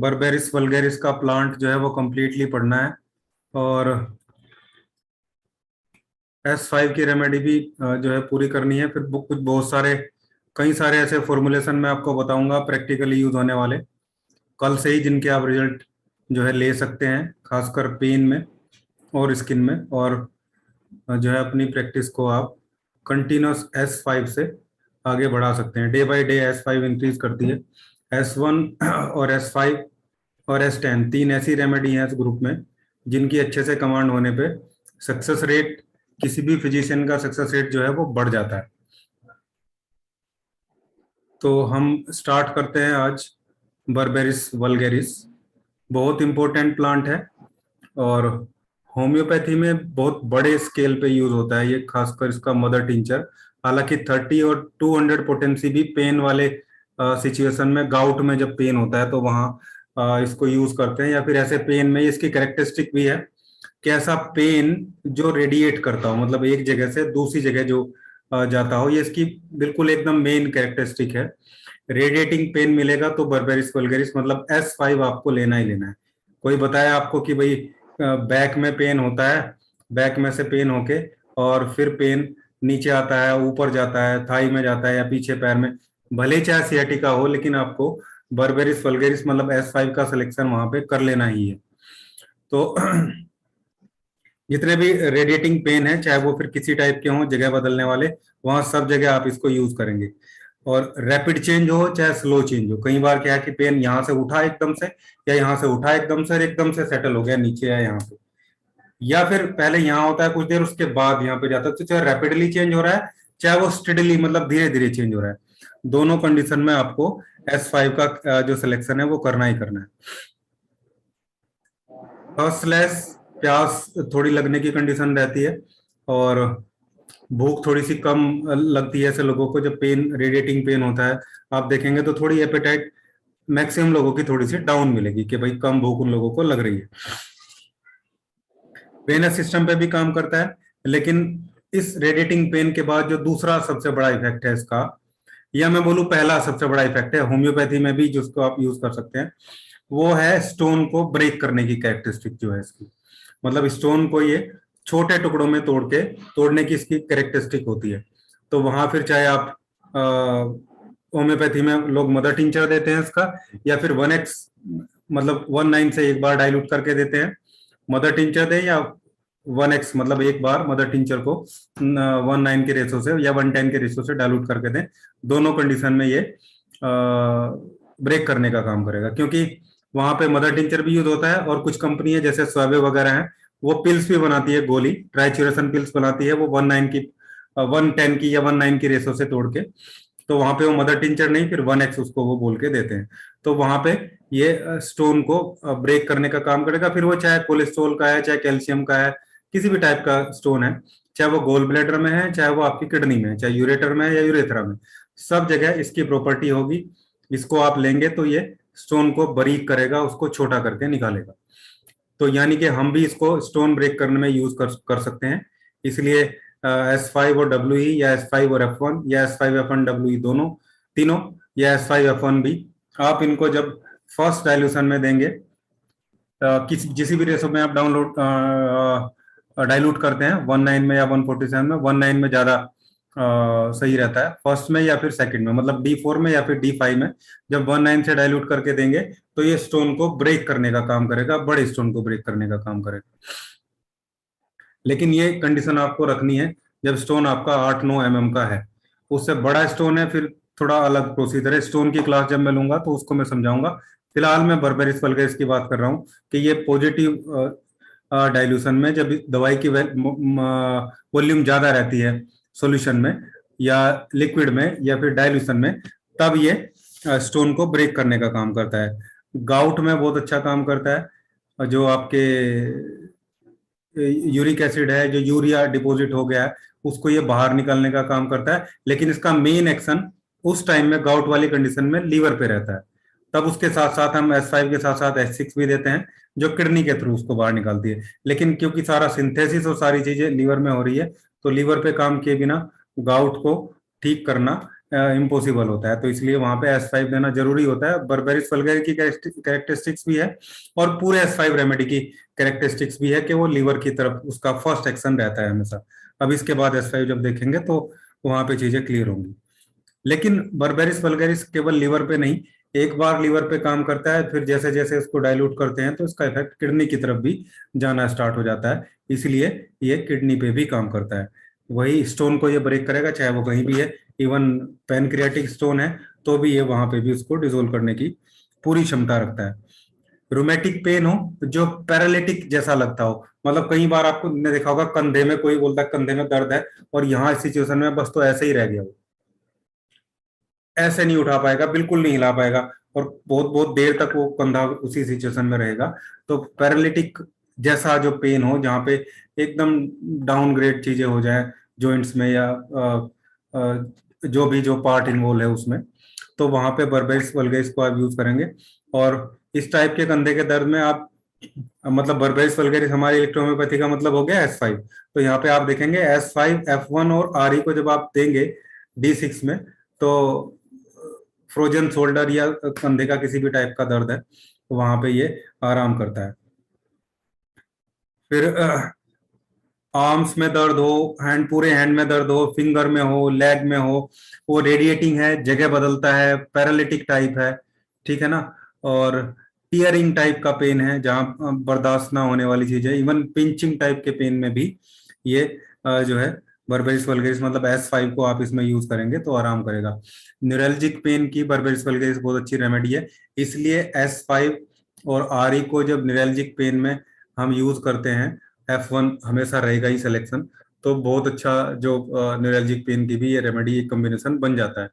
Berberis vulgaris का plant जो है वो कंप्लीटली पढ़ना है, और S5 की रेमेडी भी जो है पूरी करनी है। फिर कुछ बहुत सारे कई सारे ऐसे फॉर्मुलेशन मैं आपको बताऊंगा प्रैक्टिकली यूज होने वाले कल से ही, जिनके आप रिजल्ट जो है ले सकते हैं, खासकर पेन में और स्किन में। और जो है अपनी प्रैक्टिस को आप कंटिन्यूस S5 से आगे बढ़ा सकते हैं। Day by day S5 increase करती है। S1 और S5 और S10 तीन ऐसी रेमेडी हैं इस ग्रुप में जिनकी अच्छे से कमांड होने पे सक्सेस रेट, किसी भी फिजिशियन का सक्सेस रेट जो है वो बढ़ जाता है। तो हम स्टार्ट करते हैं आज बर्बेरिस वल्गेरिस। बहुत इंपॉर्टेंट प्लांट है और होम्योपैथी में बहुत बड़े स्केल पे यूज होता है ये, खासकर इसका मदर टिंचर। हालांकि 30 और 200 पोटेंसी भी पेन वाले सिचुएशन में, गाउट में जब पेन होता है तो वहाँ इसको यूज करते हैं। या फिर ऐसे पेन में इसकी कैरेक्टरिस्टिक भी है कि ऐसा पेन जो रेडिएट करता हो, मतलब एक जगह से दूसरी जगह जो जाता हो, ये इसकी बिल्कुल एकदम मेन कैरेक्टरिस्टिक है। रेडिएटिंग पेन मिलेगा तो बर्बेरिस वल्गेरिस मतलब S5 आपको लेना ही लेना है। कोई बताया आपको कि भाई बैक में पेन होता है, बैक में से पेन होके और फिर पेन नीचे आता है, ऊपर जाता है, थाई में जाता है या पीछे पैर में, भले चाहे सियाटिका हो, लेकिन आपको बर्बेरिस वल्गेरिस मतलब S5 का सिलेक्शन वहां पे कर लेना ही है। तो जितने भी रेडिएटिंग पेन है, चाहे वो फिर किसी टाइप के हों, जगह बदलने वाले, वहां सब जगह आप इसको यूज करेंगे। और रैपिड चेंज हो चाहे स्लो चेंज हो, कई बार क्या है कि पेन यहाँ से उठा एकदम से, या यहाँ से उठा एकदम से और एकदम से सेटल हो गया नीचे या यहाँ पे, या फिर पहले यहाँ होता है कुछ देर उसके बाद यहाँ पे जाता है। तो चाहे रैपिडली चेंज हो रहा है, चाहे वो स्टेडली मतलब धीरे धीरे चेंज हो रहा है, दोनों कंडीशन में आपको S5 का जो सिलेक्शन है वो करना ही करना है। स्लैश प्यास थोड़ी लगने की कंडीशन रहती है और भूख थोड़ी सी कम लगती है ऐसे लोगों को जब पेन, रेडिएटिंग पेन होता है। आप देखेंगे तो थोड़ी एपेटाइट मैक्सिमम लोगों की थोड़ी सी डाउन मिलेगी कि भाई कम भूख उन लोगों को लग रही है। वेनस सिस्टम पे भी काम करता है, लेकिन इस रेडिएटिंग पेन के बाद जो दूसरा सबसे बड़ा इफेक्ट है इसका, या मैं बोलूं पहला सबसे बड़ा इफेक्ट है होम्योपैथी में भी जिसको आप यूज कर सकते हैं, वो है स्टोन को ब्रेक करने की कैरेक्टरिस्टिक जो है इसकी। मतलब स्टोन को ये छोटे टुकड़ों में तोड़ने की इसकी कैरेक्टरिस्टिक होती है। तो वहां फिर चाहे आप होम्योपैथी में लोग मदर टिंचर देते हैं इसका, या फिर 1x मतलब 1/9 से एक बार डाइल्यूट करके देते हैं, मदर टिंचर दें, या 1x मतलब एक बार मदर टिंचर को 1/9 के रेशो से या 1/10 के रेशो से डाइल्यूट करके दें। दोनों कंडीशन में ये ब्रेक करने का काम करेगा, क्योंकि वहां पे मदर टिंचर भी यूज होता है और कुछ कंपनी है जैसे स्वावे वगैरह है, वो पिल्स भी बनाती है, गोली ट्राइच्यूरेशन पिल्स बनाती है, वो 1/9 की 1/10 की या 1/9 की रेशो से तोड़ के, तो वहां पे वो मदर टिंचर नहीं, फिर 1x उसको वो बोल के देते हैं। तो वहां पे ये स्टोन को ब्रेक करने का काम करेगा। फिर वो चाहे कोलेस्ट्रॉल का है, चाहे कैल्शियम का है, किसी भी टाइप का स्टोन है, चाहे वो गोल ब्लैडर में है, चाहे वो आपकी किडनी में है, चाहे यूरेटर में है या यूरेथ्रा में, सब जगह इसकी प्रॉपर्टी होगी। इसको आप लेंगे तो ये स्टोन को बारीक करेगा, उसको छोटा करके निकालेगा। तो यानी कि हम भी इसको स्टोन ब्रेक करने में यूज कर सकते हैं। इसलिए S5 और WE, या S5 और F1, या S5 F1 WE दोनों तीनों, या S5 F1 भी, आप इनको जब फर्स्ट डाइल्यूशन में देंगे, किसी भी रेशो में आप डाइल्यूट करते हैं, 1/9 में या 147 में, 1/9 में ज्यादा सही रहता है, फर्स्ट में या फिर सेकंड में, मतलब D4 में या फिर D5 में जब 1/9 से डाइल्यूट करके देंगे तो ये स्टोन को ब्रेक करने का काम करेगा, बड़े स्टोन को ब्रेक करने का काम करेगा। लेकिन ये कंडीशन आपको रखनी है जब स्टोन आपका 8-9 mm का है। उससे बड़ा स्टोन है फिर थोड़ा अलग प्रोसीजर है, स्टोन की क्लास जब मैं लूंगा तो उसको मैं समझाऊंगा। फिलहाल मैं बर्बेरिस वल्गेरिस की बात कर रहा हूँ कि ये पॉजिटिव डाइल्यूशन में, जब दवाई की वॉल्यूम ज्यादा रहती है सॉल्यूशन में या लिक्विड में या फिर डाइल्यूशन में, तब ये स्टोन को ब्रेक करने का काम करता है। गाउट में बहुत अच्छा काम करता है, जो आपके यूरिक एसिड है, जो यूरिया डिपॉजिट हो गया है, उसको ये बाहर निकालने का काम करता है। लेकिन इसका मेन एक्शन उस टाइम में गाउट वाली कंडीशन में लीवर पे रहता है। तब उसके साथ साथ हम S5 के साथ साथ S6 भी देते हैं, जो किडनी के थ्रू उसको बाहर निकालती है। लेकिन क्योंकि सारा सिंथेसिस और सारी चीजें लीवर में हो रही है, तो लीवर पे काम किए बिना गाउट को ठीक करना इम्पॉसिबल होता है, तो इसलिए वहां पे S5 देना जरूरी होता है। बर्बेरिस वल्गैरिस की कैरेक्टरिस्टिक्स भी है और पूरे S5 रेमेडी की कैरेक्टरिस्टिक्स भी है कि वो लीवर की तरफ उसका फर्स्ट एक्शन रहता है हमेशा। अब इसके बाद S5 जब देखेंगे तो वहां पे चीजें क्लियर होंगी। लेकिन बर्बेरिस वल्गैरिस केवल लीवर पे नहीं, एक बार लीवर पे काम करता है, फिर जैसे जैसे इसको डाइल्यूट करते हैं तो इसका इफेक्ट किडनी की तरफ भी जाना स्टार्ट हो जाता है, इसलिए ये किडनी पे भी काम करता है। वही स्टोन को ये ब्रेक करेगा, चाहे वो कहीं भी है, इवन पैनक्रियाटिक स्टोन है तो भी ये वहां पे भी उसको डिसोल्व करने की पूरी क्षमता रखता है। रोमेटिक पेन हो जो पैरालिटिक जैसा लगता हो, मतलब कई बार आपको ने देखा होगा कंधे में कोई बोलता है कंधे में दर्द है और यहाँ इस सिचुएशन में बस तो ऐसे ही रह गया, वो ऐसे नहीं उठा पाएगा, बिल्कुल नहीं हिला पाएगा और बहुत बहुत देर तक वो कंधा उसी सिचुएशन में रहेगा। तो पैरालिटिक जैसा जो पेन हो, जहाँ पे एकदम डाउनग्रेड चीजें हो जाए जॉइंट्स में या जो भी जो पार्ट इन्वॉल्व है उसमें, तो वहां पे बर्बेरिस वल्गैरिस को आप यूज करेंगे। और इस टाइप के कंधे के दर्द में आप मतलब बर्बेरिस वल्गैरिस हमारी इलेक्ट्रोहोम्योपैथी का मतलब हो गया S5। तो यहाँ पे आप देखेंगे S5 F1 और RE को जब आप देंगे D6 में, तो फ्रोजन शोल्डर या कंधे का किसी भी टाइप का दर्द है तो वहां पे ये आराम करता है। फिर आर्म्स में दर्द हो, हैंड पूरे हैंड में दर्द हो, फिंगर में हो, लेग में हो, वो रेडिएटिंग है, जगह बदलता है, पैरालिटिक टाइप है, ठीक है ना। और टीयरिंग टाइप का पेन है जहां बर्दाश्त ना होने वाली चीज है, इवन पिंचिंग टाइप के पेन में भी ये जो है बर्बेरिस वल्गैरिस मतलब S5 को आप इसमें यूज करेंगे तो आराम करेगा। न्यूरल्जिक पेन की बर्बेरिस वल्गैरिस बहुत अच्छी रेमेडी है, इसलिए S5 और RE को जब न्यूरल्जिक पेन में हम यूज करते हैं, F1 हमेशा रहेगा ही सिलेक्शन। तो बहुत अच्छा जो न्यूरल्जिक पेन की भी ये रेमेडी एक कॉम्बिनेशन बन जाता है।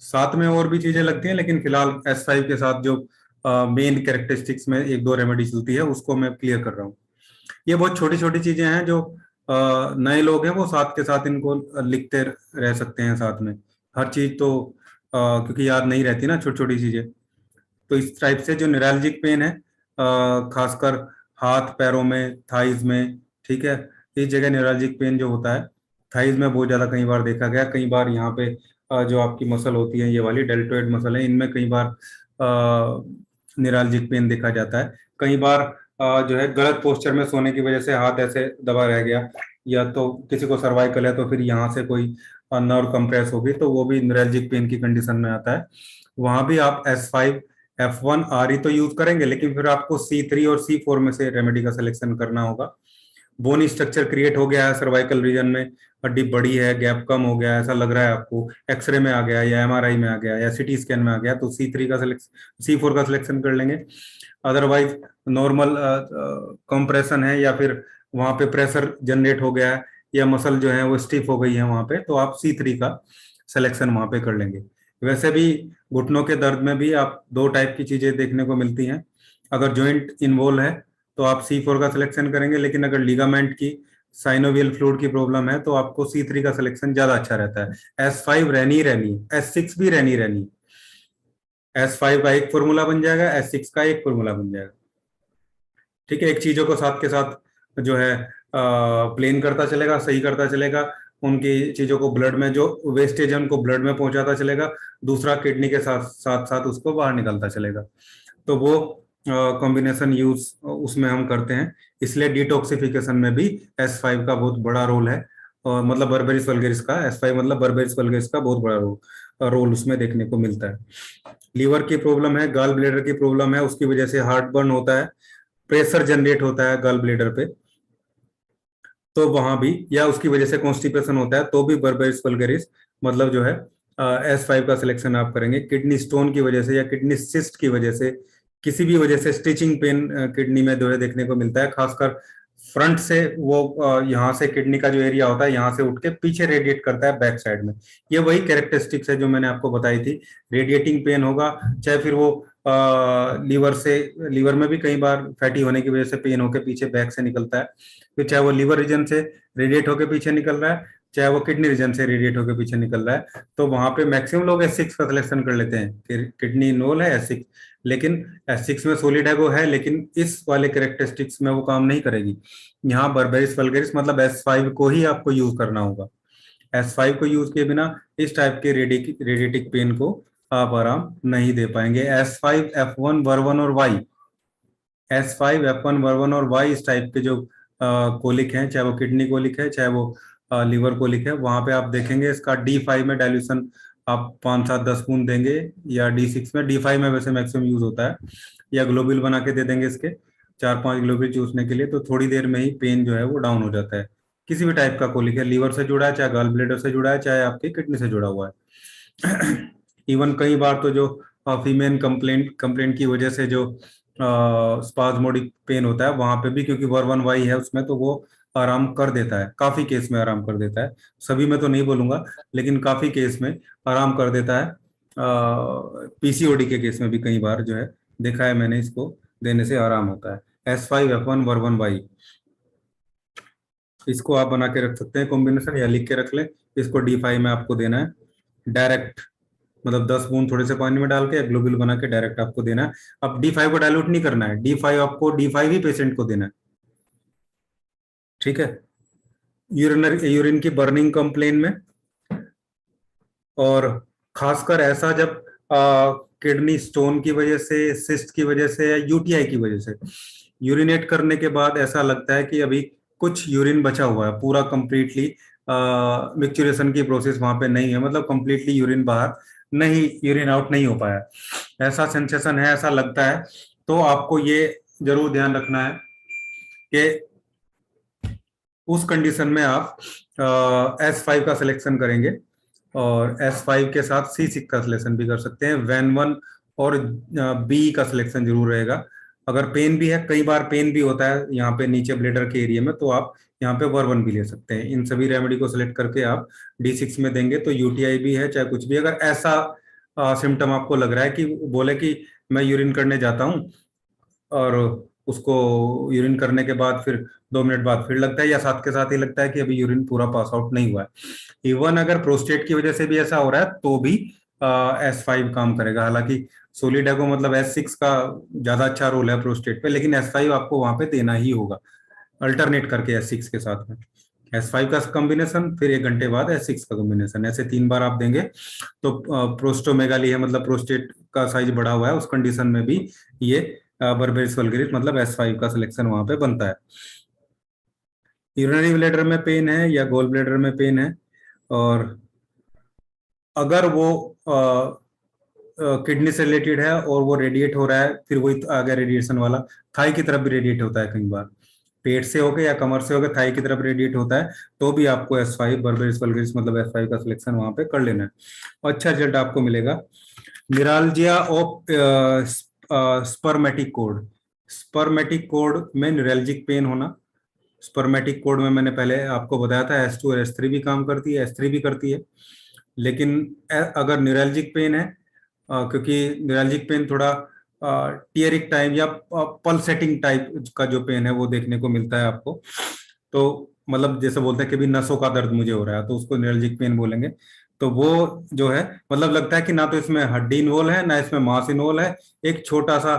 साथ में और भी चीजें लगती हैं, लेकिन फिलहाल S5 के साथ जो मेन कैरेक्टरिस्टिक्स में एक दो रेमेडी चलती है उसको मैं क्लियर कर रहा हूँ। ये बहुत छोटी छोटी चीजें हैं जो नए लोग हैं वो साथ के साथ इनको लिखते रह सकते हैं साथ में। हर चीज तो क्योंकि याद नहीं रहती ना छोटी छोटी चीजें। तो इस टाइप से जो न्यूरल्जिक पेन है खासकर हाथ पैरों में, थाइज में, ठीक है, इस जगह न्यूरल्जिक पेन जो होता है थाइज में बहुत ज्यादा कई बार देखा गया। कई बार यहाँ पे जो आपकी मसल होती है ये वाली डेल्टोइड मसल है, इनमें कई बार न्यूरल्जिक पेन देखा जाता है। कई बार जो है गलत पोस्चर में सोने की वजह से हाथ ऐसे दबा रह गया, या तो किसी को सर्वाइकल है तो फिर यहाँ से कोई नर्व कंप्रेस होगी तो वो भी न्यूरल्जिक पेन की कंडीशन में आता है। वहां भी आप S5 F1 RE तो यूज करेंगे, लेकिन फिर आपको C3 और C4 में से रेमेडी का सिलेक्शन करना होगा। बोन स्ट्रक्चर क्रिएट हो गया है सर्वाइकल रीजन में, हड्डी बड़ी है, गैप कम हो गया है, ऐसा लग रहा है आपको, एक्सरे में आ गया या MRI में आ गया या CT स्कैन में आ गया, तो C3 का सिलेक्शन, C4 का सिलेक्शन कर लेंगे। अदरवाइज नॉर्मल कंप्रेशन है या फिर वहां पे प्रेशर जनरेट हो गया है या मसल जो है वो स्टिफ हो गई है वहां पे, तो आप C3 का सिलेक्शन वहां पे कर लेंगे। वैसे भी घुटनों के दर्द में भी आप दो टाइप की चीजें देखने को मिलती हैं। अगर जॉइंट इन्वॉल्व है तो आप C4 का सिलेक्शन करेंगे, लेकिन अगर लिगामेंट की साइनोवियल फ्लूइड की प्रॉब्लम है तो आपको C3 का सिलेक्शन ज्यादा अच्छा रहता है। S5 रहनी, S6 भी रहनी। S5 का एक फॉर्मूला बन जाएगा, S6 का एक फॉर्मूला बन जाएगा, ठीक है। एक चीजों को साथ के साथ जो है प्लेन करता चलेगा, सही करता चलेगा, उनकी चीजों को ब्लड में जो वेस्टेज है उनको ब्लड में पहुंचाता चलेगा, दूसरा किडनी के साथ साथ साथ उसको बाहर निकलता चलेगा। तो वो कॉम्बिनेशन यूज उसमें हम करते हैं, इसलिए डिटॉक्सिफिकेशन में भी S5 का बहुत बड़ा रोल है। और मतलब बर्बेरिस वल्गैरिस का S5 मतलब बर्बेरिस वल्गैरिस का बहुत बड़ा रोल उसमें देखने को मिलता है। लीवर की प्रॉब्लम है, गॉल ब्लैडर की प्रॉब्लम है, उसकी वजह से हार्ट बर्न होता है, प्रेशर जनरेट होता है गॉल ब्लैडर पे, तो वहां भी, या उसकी वजह से कॉन्स्टिपेशन होता है तो भी बर्बेरिस वल्गैरिस मतलब जो है S5 का सिलेक्शन आप करेंगे। किडनी स्टोन की वजह से या किडनी सिस्ट की वजह से, किसी भी वजह से स्टिचिंग पेन किडनी में जो है देखने को मिलता है, खासकर फ्रंट से, वो यहाँ से किडनी का जो एरिया होता है यहाँ से उठ के पीछे रेडिएट करता है बैक साइड में। ये वही कैरेक्टरिस्टिक्स है जो मैंने आपको बताई थी। रेडिएटिंग पेन होगा, चाहे फिर वो लीवर से, लीवर में भी कई बार फैटी होने की वजह से पेन होकर पीछे बैक से निकलता है, फिर चाहे वो लीवर रीजन से रेडिएट होकर पीछे निकल रहा है, चाहे वो किडनी रीजन से रेडिएट होकर पीछे निकल रहा है, तो वहां पे मैक्सिमम लोग S6 का सिलेक्शन कर लेते हैं कि किडनी इन्वॉल्व है S6। लेकिन S6 में सोलिड है वो है, लेकिन इस वाले कैरेक्टरिस्टिक्स में वो काम नहीं करेगी। यहाँ बर्बेरिस वल्गैरिस मतलब S5 को ही आपको यूज करना होगा। S5 को यूज किए बिना इस टाइप के रेडिएटिक पेन को आप आराम नहीं दे पाएंगे। S5, F1, वर्वन और वाई, S5, F1, वर्वन और वाई इस टाइप के जो कोलिक हैं, चाहे वो किडनी कोलिक है चाहे वो लीवर कोलिक है, वहां पे आप देखेंगे इसका D5 में डाइल्यूशन आप 5, 7, 10 बूंद देंगे, या D6 में, D5 में वैसे मैक्सिमम यूज होता है, या ग्लोब्यूल बना के दे देंगे इसके 4, 5 ग्लोब्यूल चूसने के लिए, तो थोड़ी देर में ही पेन जो है वो डाउन हो जाता है। किसी भी टाइप का कोलिक है, लीवर से जुड़ा है, चाहे गॉल ब्लेडर से जुड़ा है, चाहे आपकी किडनी से जुड़ा हुआ है। इवन कई बार तो जो फीमेल कंप्लेंट की वजह से जो स्पाज्मोडिक पेन होता है वहां पे भी, क्योंकि वर्वन वाई है उसमें, तो वो आराम कर देता है, काफी केस में आराम कर देता है, सभी में तो नहीं बोलूंगा, लेकिन काफी केस में आराम कर देता है। पीसीओडी के केस में भी कई बार जो है देखा है मैंने, इसको देने से आराम होता है। S5, F1, वर्वन वाई, इसको आप बना के रख सकते हैं कॉम्बिनेशन, या लिख के रख लें। इसको D5 में आपको देना है डायरेक्ट, मतलब 10 बूंद थोड़े से पानी में डाल के ग्लोबुल बना के डायरेक्ट आपको देना है। अब D5 को डाइल्यूट नहीं करना है, D5 आपको D5 ही पेशेंट को देना है, ठीक है। यूरिन की बर्निंग कंप्लेन में, और खासकर ऐसा जब किडनी स्टोन की वजह से, सिस्ट की वजह से, या यूटीआई की वजह से यूरिनेट करने के बाद ऐसा लगता है कि अभी कुछ यूरिन बचा हुआ है, पूरा कंप्लीटली मिक्चुरेशन की प्रोसेस वहां पे नहीं है, मतलब कंप्लीटली यूरिन बाहर नहीं, यूरिन आउट नहीं हो पाया, ऐसा सेंसेशन है, ऐसा लगता है, तो आपको ये जरूर ध्यान रखना है कि उस कंडीशन में आप S5 का सिलेक्शन करेंगे, और S5 के साथ C6 का सिलेक्शन भी कर सकते हैं। वैन 1 और B का सिलेक्शन जरूर रहेगा। अगर पेन भी है, कई बार पेन भी होता है यहाँ पे नीचे ब्लेडर के एरिया में, तो आप यहाँ पे वर्वन भी ले सकते हैं। इन सभी रेमेडी को सिलेक्ट करके आप D6 में देंगे तो यूटीआई भी है चाहे कुछ भी, अगर ऐसा सिम्टम आपको लग रहा है कि बोले कि मैं यूरिन करने जाता हूँ और उसको यूरिन करने के बाद फिर 2 मिनट बाद फिर लगता है, या साथ के साथ ही लगता है कि अभी यूरिन पूरा पास आउट नहीं हुआ है, इवन अगर प्रोस्टेट की वजह से भी ऐसा हो रहा है तो भी S5 काम करेगा। हालांकि सोलिडेगो मतलब S6 का ज्यादा अच्छा रोल है प्रोस्टेट पे, लेकिन S5 आपको वहां पे देना ही होगा, अल्टरनेट करके S6 के साथ में। S5 का कॉम्बिनेशन, फिर 1 घंटे बाद S6 का कॉम्बिनेशन, ऐसे 3 बार आप देंगे तो प्रोस्टोमेगाली है, मतलब प्रोस्टेट का साइज बढ़ा हुआ है, उस कंडीशन में भी ये बर्बेरिस वल्गैरिस मतलब S5 का सिलेक्शन वहां पे बनता है। यूरिनरी ब्लैडर में पेन है या गोल ब्लैडर में पेन है, और अगर वो किडनी से रिलेटेड है और वो रेडिएट हो रहा है, फिर वही आ गया रेडिएशन वाला, थाई की तरफ भी रेडिएट होता है कई बार, पेट से होके या कमर से होके थाई की तरफ रेडिएट होता है, तो भी आपको S5 बर्बेरिस वल्गैरिस मतलब S5 का सिलेक्शन वहां पे कर लेना है, अच्छा रिजल्ट आपको मिलेगा। Neuralgia of spermatic cord, spermatic cord में न्यूरैल्जिक पेन होना, स्पर्मेटिक कोड में मैंने पहले आपको बताया था S2 और S3 भी काम करती है, S3 भी करती है, लेकिन अगर न्यूरैल्जिक पेन है, क्योंकि न्यूरैल्जिक पेन थोड़ा टियरिक टाइप या पल्सेटिंग टाइप का जो पेन है वो देखने को मिलता है आपको, तो मतलब जैसे बोलते हैं कि भी नसों का दर्द मुझे हो रहा है, तो उसको न्यूरैल्जिक पेन बोलेंगे। तो वो जो है मतलब लगता है कि ना तो इसमें हड्डी इन्वॉल्व है ना इसमें मांस इन्वॉल्व है, एक छोटा सा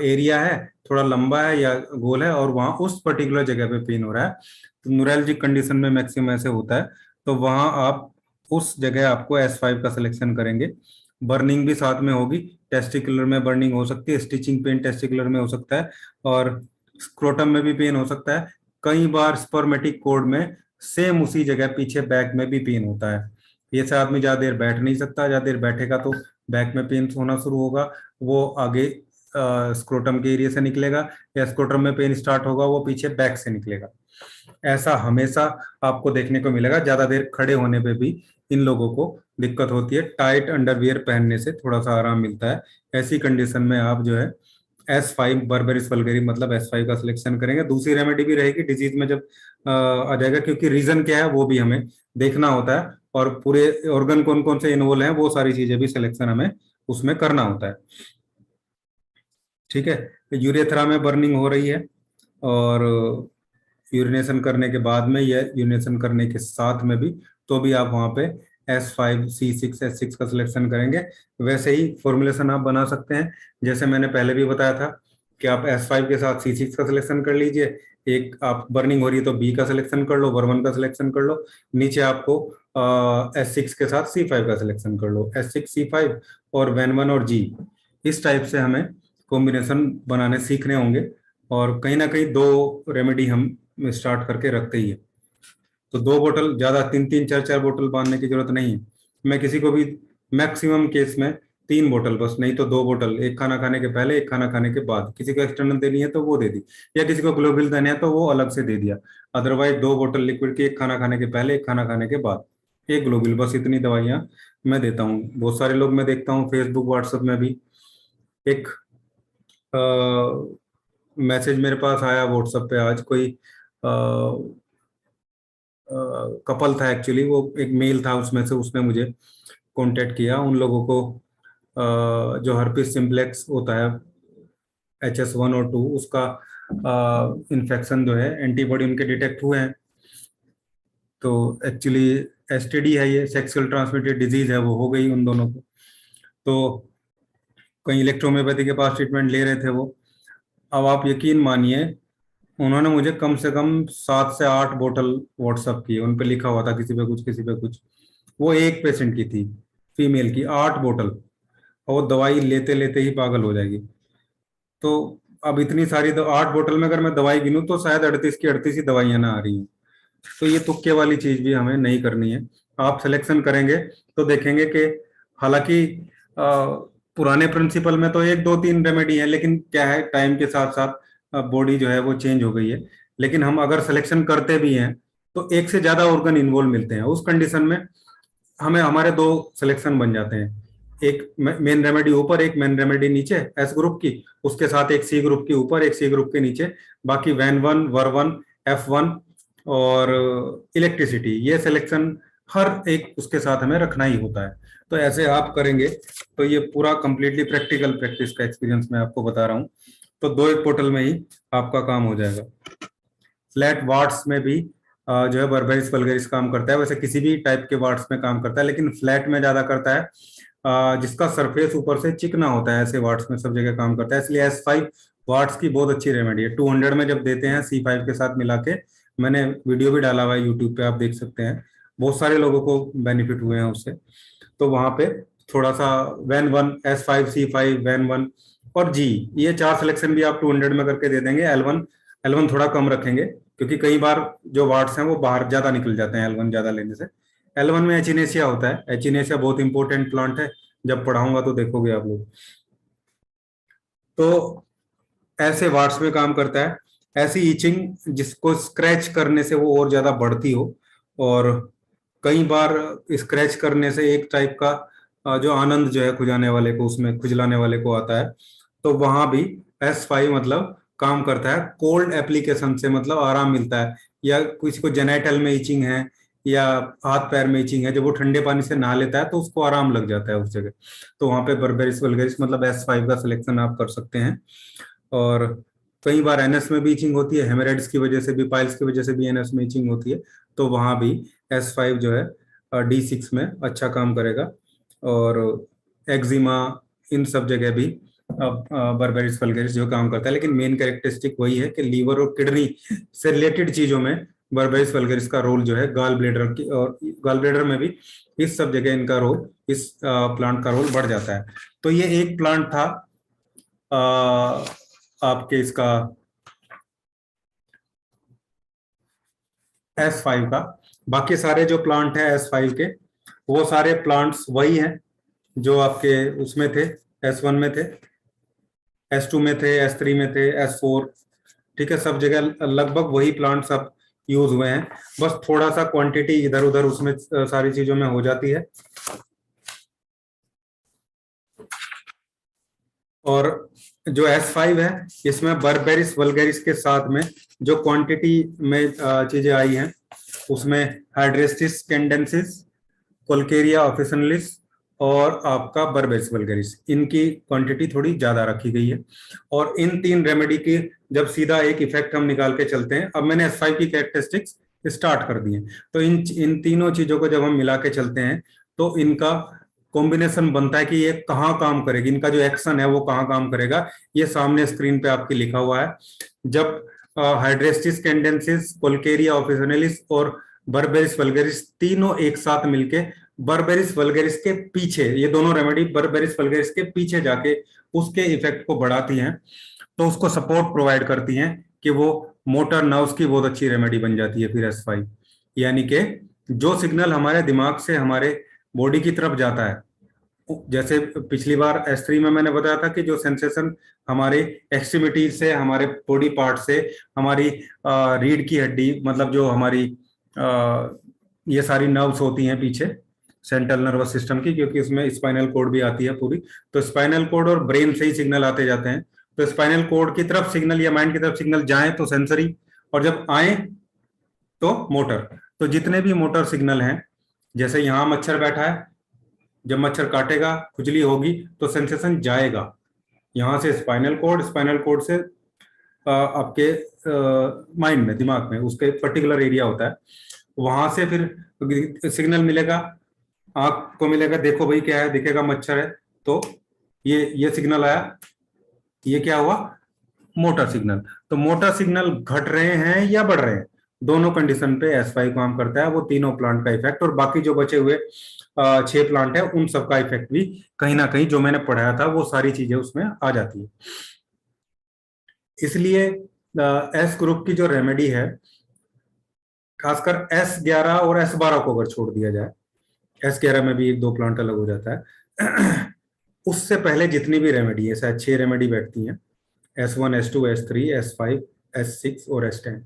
एरिया है, थोड़ा लंबा है या गोल है, और वहां उस पर्टिकुलर जगह पे पेन हो रहा है, तो न्यूरैल्जिक कंडीशन में मैक्सिमम ऐसे होता है, तो वहां आप उस जगह आपको S5 का सिलेक्शन करेंगे। बर्निंग भी साथ में होगी, टेस्टिकुलर में बर्निंग हो सकती है, स्टिचिंग पेन टेस्टिकुलर में हो सकता है, और स्क्रोटम में भी पेन हो सकता है, कई बार स्पर्मेटिक कोड में सेम उसी जगह पीछे बैक में भी पेन होता है। ये से आदमी ज्यादा देर बैठ नहीं सकता, ज्यादा देर बैठेगा तो बैक में पेन होना शुरू होगा, वो आगे स्क्रोटम के एरिया से निकलेगा, या स्क्रोटम में पेन स्टार्ट होगा वो पीछे बैक से निकलेगा। ऐसा हमेशा आपको देखने को मिलेगा, ज्यादा देर खड़े होने पे भी इन लोगों को दिक्कत होती है, टाइट अंडरवियर पहनने से थोड़ा सा आराम मिलता है। ऐसी कंडीशन में आप जो है S5 बर्बेरिस वल्गैरिस मतलब S5 का सिलेक्शन करेंगे। दूसरी रेमेडी भी रहेगी डिजीज में जब आ जाएगा, क्योंकि रीजन क्या है वो भी हमें देखना होता है, और पूरे ऑर्गन कौन कौन से इन्वॉल्व हैं वो सारी चीजें भी सिलेक्शन हमें उसमें करना होता है, ठीक है। यूरेथ्रा में बर्निंग हो रही है, और यूरिनेशन करने के बाद में या यूरिनेशन करने के साथ में भी, तो भी आप वहां पे S5, C6, S6 का सिलेक्शन करेंगे। वैसे ही फॉर्मुलेशन आप बना सकते हैं, जैसे मैंने पहले भी बताया था कि आप S5 के साथ C6 का सिलेक्शन कर लीजिए, एक आप बर्निंग हो रही है तो बी का सिलेक्शन कर लो, वर्मन का सिलेक्शन कर लो, नीचे आपको S6 के साथ C5 का सिलेक्शन कर लो, S6 C5 और वैन 1 और जी। इस टाइप से हमें कॉम्बिनेशन बनाने सीखने होंगे, और कहीं ना कहीं 2 रेमेडी हम स्टार्ट करके रखते ही है। तो 2 बोतल, ज्यादा 3-3 4-4 बोतल बांधने की जरूरत नहीं है। मैं किसी को भी मैक्सिमम केस में 3 बोतल बस, नहीं तो 2 बोतल, एक खाना खाने के पहले, एक खाना खाने के बाद। किसी को एक्सटर्नल देनी है तो वो दे दी, या किसी को ग्लोबिल देना है तो वो अलग से दे दिया। अदरवाइज 2 बोतल लिक्विड की, एक खाना खाने के पहले, एक खाना खाने के बाद, एक ग्लोबिल, बस इतनी दवाइयां मैं देता हूँ। बहुत सारे लोग मैं देखता हूँ फेसबुक व्हाट्सएप में भी। एक मैसेज मेरे पास आया व्हाट्सएप पे आज, कोई कपल था एक्चुअली, वो एक मेल था उसमें से, उसने मुझे कांटेक्ट किया। उन लोगों को जो हर्पिस सिम्प्लेक्स होता है HS1 और 2, उसका इन्फेक्शन जो है, एंटीबॉडी उनके डिटेक्ट हुए हैं। तो एक्चुअली STD है, ये सेक्सुअल ट्रांसमिटेड डिजीज है, वो हो गई उन दोनों को। तो कहीं इलेक्ट्रोहोम्योपैथी के पास ट्रीटमेंट ले रहे थे वो। अब आप यकीन मानिए, उन्होंने मुझे कम से कम 7 से 8 बोतल व्हाट्सअप की, उन पे लिखा हुआ था किसी पे कुछ, किसी पे कुछ। वो एक पेशेंट की थी, फीमेल की, 8 बोतल, और वो दवाई लेते लेते ही पागल हो जाएगी। तो अब इतनी सारी 8 बोतल में अगर मैं दवाई गिनूं तो शायद 38 की 38 ही दवाइयां ना आ रही हैं। तो ये तुक्के वाली चीज भी हमें नहीं करनी है। आप सिलेक्शन करेंगे तो देखेंगे कि हालांकि पुराने प्रिंसिपल में तो 1 2 3 रेमेडी है, लेकिन क्या है, टाइम के साथ साथ बॉडी जो है वो चेंज हो गई है। लेकिन हम अगर सिलेक्शन करते भी हैं तो एक से ज्यादा ऑर्गन इन्वॉल्व मिलते हैं, उस कंडीशन में हमें हमारे 2 सिलेक्शन बन जाते हैं। एक मेन रेमेडी ऊपर, एक मेन रेमेडी नीचे S ग्रुप की, उसके साथ एक C ग्रुप के ऊपर, एक C ग्रुप के नीचे, बाकी वैन 1, वर्वन, F1 और इलेक्ट्रिसिटी, ये सिलेक्शन हर एक उसके साथ हमें रखना ही होता है। तो ऐसे आप करेंगे तो ये पूरा कंप्लीटली प्रैक्टिकल प्रैक्टिस का एक्सपीरियंस मैं आपको बता रहा हूँ। तो 2 एक पोर्टल में ही आपका काम हो जाएगा। फ्लैट वार्ड्स में भी जो है बर्बेरिस वल्गेरिस काम करता है, वैसे किसी भी टाइप के वार्ड्स में काम करता है, लेकिन फ्लैट में ज्यादा करता है, जिसका सरफेस ऊपर से चिकना होता है, ऐसे वार्ड्स में सब जगह काम करता है। इसलिए S5 वार्ड्स की बहुत अच्छी रेमेडी है। 200 में जब देते हैं C5 के साथ मिला के, मैंने वीडियो भी डाला हुआ है यूट्यूब पे, आप देख सकते हैं, बहुत सारे लोगों को बेनिफिट हुए हैं उससे। तो वहां पे थोड़ा सा वैन 1, S5 C5, वैन 1 और जी, ये 4 सिलेक्शन भी आप 200 में करके दे देंगे। L1 थोड़ा कम रखेंगे, क्योंकि कई बार जो वार्ड्स हैं वो बाहर ज्यादा निकल जाते हैं L1 ज्यादा लेने से। L1 में एचिनेसिया होता है, एचिनेसिया बहुत इंपॉर्टेंट प्लांट है, जब पढ़ाऊंगा तो देखोगे आप लोग। तो ऐसे वार्ड्स में काम करता है। ऐसी ईचिंग जिसको स्क्रैच करने से वो और ज्यादा बढ़ती हो, और कई बार स्क्रैच करने से एक टाइप का जो आनंद जो है खुजाने वाले को, उसमें खुजलाने वाले को आता है। तो वहां भी S5 मतलब काम करता है। कोल्ड एप्लीकेशन से मतलब आराम मिलता है, या किसी को जेनाइटल में ईचिंग है या हाथ पैर में ईचिंग है, जब वो ठंडे पानी से नहा लेता है तो उसको आराम लग जाता है उस जगह। तो वहां पे बर्बेरिस वल्गेरिस मतलब S5 का सिलेक्शन आप कर सकते हैं। और कई बार NS में भी इचिंग होती है, हेमरेड्स की वजह से भी, पाइल्स की वजह से भी NS में इचिंग होती है, तो वहां भी S5 जो है D6 में अच्छा काम करेगा। और एक्जिमा, इन सब जगह भी बर्बेरिस वल्गेरिस जो काम करता है। लेकिन मेन कैरेक्टरिस्टिक वही है कि लीवर और किडनी से रिलेटेड चीजों में बर्बेरिस वल्गेरिस का रोल जो है, गाल ब्लेडर की, और गाल ब्लेडर में भी, इस सब जगह इनका रोल, इस प्लांट का रोल बढ़ जाता है। तो ये एक प्लांट था आपके इसका S5 का। बाकी सारे जो प्लांट है S5 के, वो सारे प्लांट्स वही हैं जो आपके उसमें थे, S1 में थे, S2 में थे, S3 में थे, S4, ठीक है, सब जगह लगभग वही प्लांट्स अब यूज हुए हैं। बस थोड़ा सा क्वांटिटी इधर उधर उसमें सारी चीजों में हो जाती है। और जो S5 है, इसमें बर्बेरिस वल्गेरिस के साथ में जो क्वांटिटी में चीजें आई हैं, उसमें हाइड्रेस्टिस कैंडेंसिस, कोल्केरिया ऑफिसनलिस और आपका बर्बेरिस वल्गेरिस, इनकी क्वांटिटी थोड़ी ज्यादा रखी गई है। और इन 3 रेमेडी की जब सीधा एक इफेक्ट हम निकाल के चलते हैं, अब मैंने S5 की कैरेक्टरिस्टिक्स स्टार्ट कर दी है, तो इन तीनों चीजों को जब हम मिला के चलते हैं तो इनका कॉम्बिनेशन बनता है कि ये कहाँ काम करेगी, इनका जो एक्शन है वो कहाँ काम करेगा। ये सामने स्क्रीन पे आपके लिखा हुआ है। जब हाइड्रेस्टिस कैंडेंसिस, कोलकेरिया ऑफिसिनालिस और बर्बेरिस वल्गेरिस तीनों एक साथ मिलके बर्बेरिस वल्गेरिस के पीछे, ये दोनों रेमेडी बर्बेरिस वल्गेरिस के पीछे जाके उसके इफेक्ट को बढ़ाती हैं, तो उसको सपोर्ट प्रोवाइड करती हैं कि वो मोटर नर्व्स की बहुत अच्छी रेमेडी बन जाती है फिर S5। यानी कि जो सिग्नल हमारे दिमाग से हमारे बॉडी की तरफ जाता है, जैसे पिछली बार S3 में मैंने बताया था कि जो सेंसेशन हमारे एक्सट्रीमिटी से, हमारे बॉडी पार्ट से, हमारी रीढ़ की हड्डी, मतलब जो हमारी ये सारी नर्व्स होती हैं पीछे सेंट्रल नर्वस सिस्टम की, क्योंकि उसमें स्पाइनल कोड भी आती है पूरी, तो स्पाइनल कोड और ब्रेन से ही सिग्नल आते जाते हैं। तो स्पाइनल कोड की तरफ सिग्नल या माइंड की तरफ सिग्नल जाए तो सेंसरी, और जब आए तो मोटर। तो जितने भी मोटर सिग्नल हैं, जैसे यहां मच्छर बैठा है, जब मच्छर काटेगा खुजली होगी तो सेंसेशन जाएगा यहां से स्पाइनल कोड से आपके माइंड में, दिमाग में, उसके पर्टिकुलर एरिया होता है, वहां से फिर सिग्नल मिलेगा, आंख को मिलेगा, देखो भाई क्या है, दिखेगा मच्छर है, तो ये सिग्नल आया, ये क्या हुआ, मोटर सिग्नल। तो मोटर सिग्नल घट रहे हैं या बढ़ रहे हैं, दोनों कंडीशन पे S5 काम करता है। वो तीनों प्लांट का इफेक्ट और बाकी जो बचे हुए 6 प्लांट है उन सबका इफेक्ट भी कहीं ना कहीं जो मैंने पढ़ाया था वो सारी चीजें उसमें आ जाती है। इसलिए S ग्रुप की जो रेमेडी है, खासकर S11 और S12 को अगर छोड़ दिया जाए, S11 में भी 1-2 प्लांट अलग हो जाता है उससे पहले जितनी भी रेमेडी है, शायद 6 रेमेडी बैठती हैं, S1, S2, S3, S5, S6 और S10।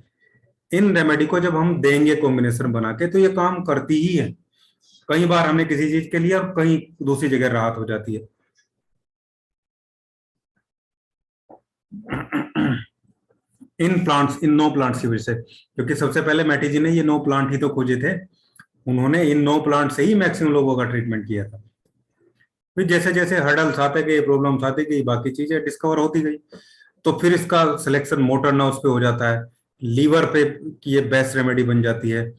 इन रेमेडी को जब हम देंगे कॉम्बिनेशन बना के तो ये काम करती ही है। कई बार हमने किसी चीज के लिए और कहीं दूसरी जगह राहत हो जाती है। इन 9 प्लांट्स की वजह से, क्योंकि सबसे पहले मैटी जी ने ये 9 प्लांट ही तो खोजे थे, उन्होंने इन 9 प्लांट से ही मैक्सिमम लोगों का ट्रीटमेंट किया था। फिर जैसे जैसे हर्डल्स आते गए, प्रॉब्लम्स आती गई, बाकी चीजें डिस्कवर होती गई, तो फिर इसका सिलेक्शन मोटर नर्व्स पे हो जाता है, लीवर पे की ये बेस्ट रेमेडी बन जाती है।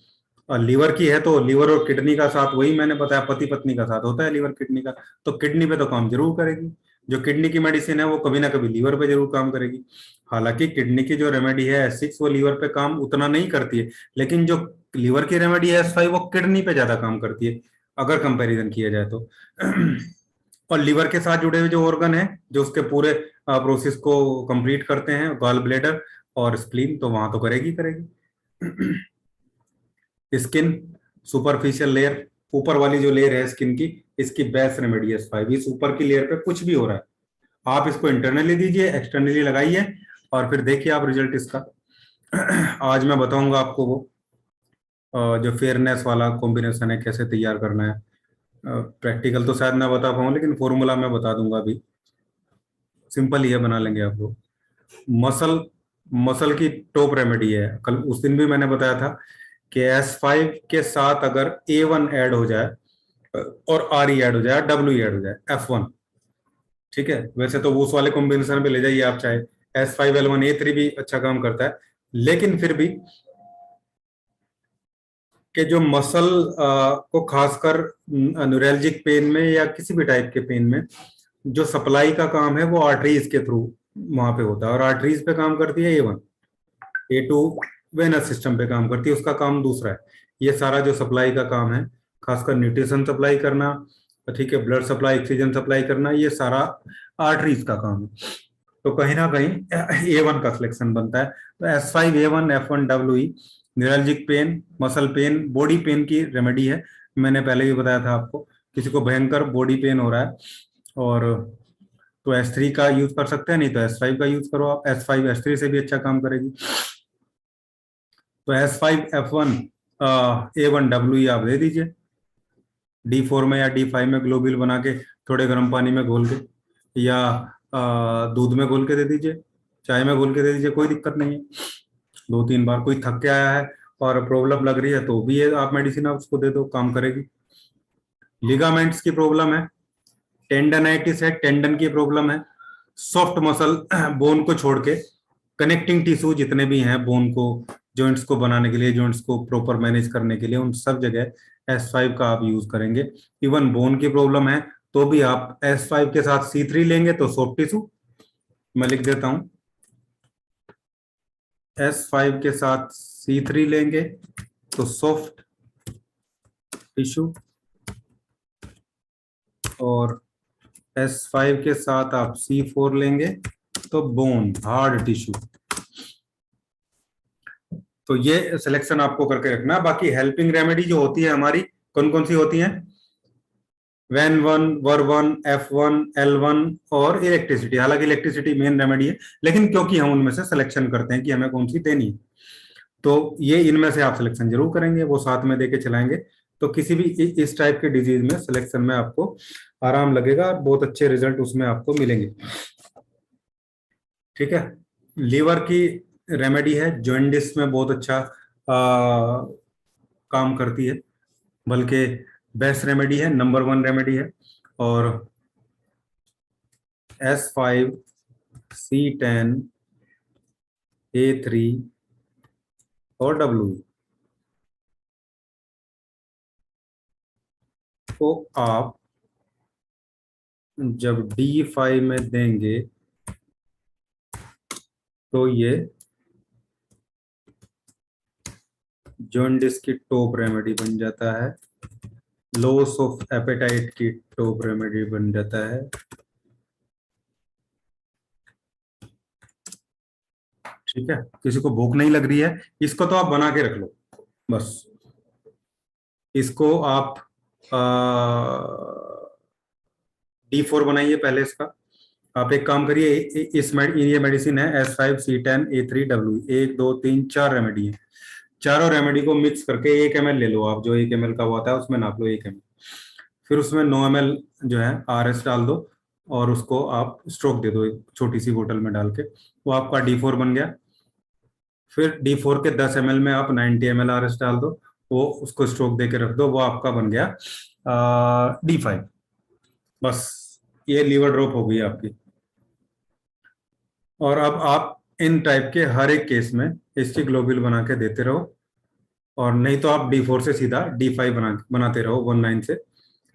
और लीवर की है तो लीवर और किडनी का साथ, वही मैंने बताया, पति पत्नी का साथ होता है लीवर किडनी का, तो किडनी पे तो काम जरूर करेगी। जो किडनी की मेडिसिन है वो कभी ना कभी लीवर पे जरूर काम करेगी। हालांकि किडनी की जो रेमेडी है S6 वो लीवर पे काम उतना नहीं करती है, लेकिन जो लीवर की रेमेडी है S5 वो किडनी पे ज्यादा काम करती है अगर कंपैरिजन किया जाए तो और लीवर के साथ जुड़े हुए जो ऑर्गन है जो उसके पूरे प्रोसेस को कंप्लीट करते हैं, गॉल ब्लेडर और स्प्लीन, तो वहां तो करेगी करेगी। स्किन, सुपरफिशियल लेयर, ऊपर वाली जो लेयर है स्किन की, इसकी बेस्ट रेमेडी S5। इस ऊपर की लेयर पे कुछ भी हो रहा है, आप इसको इंटरनली दीजिए, एक्सटर्नली लगाइए और फिर देखिए आप रिजल्ट इसका। आज मैं बताऊंगा आपको वो जो फेयरनेस वाला कॉम्बिनेशन है कैसे तैयार करना है। प्रैक्टिकल तो शायद ना बता पाऊँ, लेकिन फॉर्मूला मैं बता दूंगा अभी, सिंपल ही है, बना लेंगे आप लोग। मसल मसल की टॉप रेमेडी है, कल उस दिन भी मैंने बताया था कि S5 के साथ अगर A1 ऐड हो जाए और RE ऐड हो जाए, W ऐड हो जाए, F1, ठीक है। वैसे तो वो उस वाले कॉम्बिनेशन पे ले जाइए आप, चाहे S5L1A3 भी अच्छा काम करता है, लेकिन फिर भी कि जो मसल को खासकर न्यूरैल्जिक पेन में या किसी भी टाइप के पेन में जो सप्लाई का काम है वो आर्टरीज के थ्रू वहां पे होता है, और आर्टरीज पे काम करती है A1, A2 वेनस सिस्टम पे काम करती है, उसका काम दूसरा है। ये सारा जो सप्लाई का काम है, खासकर न्यूट्रिशन सप्लाई करना, ठीक है, ब्लड सप्लाई, ऑक्सीजन सप्लाई करना, ये सारा आर्टरीज का काम है। तो कहीं ना कहीं A1 का सिलेक्शन बनता है। तो S5A1 F1WE neuralgic pain, muscle pain, body pain की रेमेडी है। मैंने पहले भी बताया था आपको, किसी को भयंकर बॉडी पेन हो रहा है और तो S3 का यूज कर सकते हैं, नहीं तो S5 का यूज करो आप, S5 S3 से भी अच्छा काम करेगी। तो S5F1 A1WE आप दे दीजिए, D4 में या D5 में ग्लोबिल बना के थोड़े गर्म पानी में घोल के, या दूध में घोल के दे दीजिए, चाय में घोल के दे दीजिए, कोई दिक्कत नहीं है। 2-3 बार, कोई थक के आया है और प्रॉब्लम लग रही है तो भी ये आप मेडिसिन आप उसको दे दो, काम करेगी। लिगामेंट्स की प्रॉब्लम है, टेंडनाइटिस है, टेंडन की प्रॉब्लम है, सॉफ्ट मसल बोन को छोड़ के कनेक्टिंग टिश्यू जितने भी हैं बोन को, जॉइंट्स को बनाने के लिए, जॉइंट्स को प्रॉपर मैनेज करने के लिए, उन सब जगह S5 का आप यूज करेंगे। इवन बोन की प्रॉब्लम है तो भी आप S5 के साथ C3 लेंगे तो सॉफ्ट टिश्यू, मैं लिख देता हूं S5 के साथ C3 लेंगे तो सॉफ्ट टिश्यू, और S5 के साथ आप C4 लेंगे तो बोन, हार्ड टिश्यू। तो ये सिलेक्शन आपको करके रखना है। बाकी हेल्पिंग रेमेडी जो होती है हमारी, कौन कौन सी होती हैं? WEN1, WER1, F1, L1 और इलेक्ट्रिसिटी। हालांकि इलेक्ट्रिसिटी मेन रेमेडी है, लेकिन क्योंकि हम उनमें से सिलेक्शन करते हैं कि हमें कौन सी देनी है, तो ये इनमें से आप सिलेक्शन जरूर करेंगे, वो साथ में देके चलाएंगे। तो किसी भी इस टाइप के डिजीज में सिलेक्शन में आपको आराम लगेगा और बहुत अच्छे रिजल्ट उसमें आपको मिलेंगे। ठीक है। लीवर की रेमेडी है, जॉइंडिस में बहुत अच्छा काम करती है, बल्कि बेस्ट रेमेडी है, नंबर 1 रेमेडी है। और S5, C10, A3 और W को आप जब D5 में देंगे तो ये जॉन्डिस की टॉप रेमेडी बन जाता है, लॉस ऑफ एपेटाइट की टॉप रेमेडी बन जाता है। ठीक है। किसी को भूख नहीं लग रही है, इसको तो आप बना के रख लो बस। इसको आप D4 बनाइए पहले इसका। आप एक काम करिए, ये मेडिसिन है S5, C10, A3, W, 1, 2, 3, 4 remedy है। चारों रेमेडी को मिक्स करके 1 ml ले लो आप, जो 1 ml का होता है उसमें नाप लो 1 ml। फिर उसमें 9 ml जो है RS डाल दो और उसको आप स्ट्रोक दे दो एक छोटी सी बोतल में डाल के, वो आपका D4 बन गया। फिर D4 के 10 ml में आप 90 ml RS डाल दो, वो उसको स्ट्रोक दे के रख दो, वो आपका बन गया D5। बस ये लीवर ड्रॉप हो गई आपकी। और अब आप इन टाइप के हर एक केस में इसकी ग्लोबुल बना के देते रहो, और नहीं तो आप D4 से सीधा D5 बनाते रहो 19 से,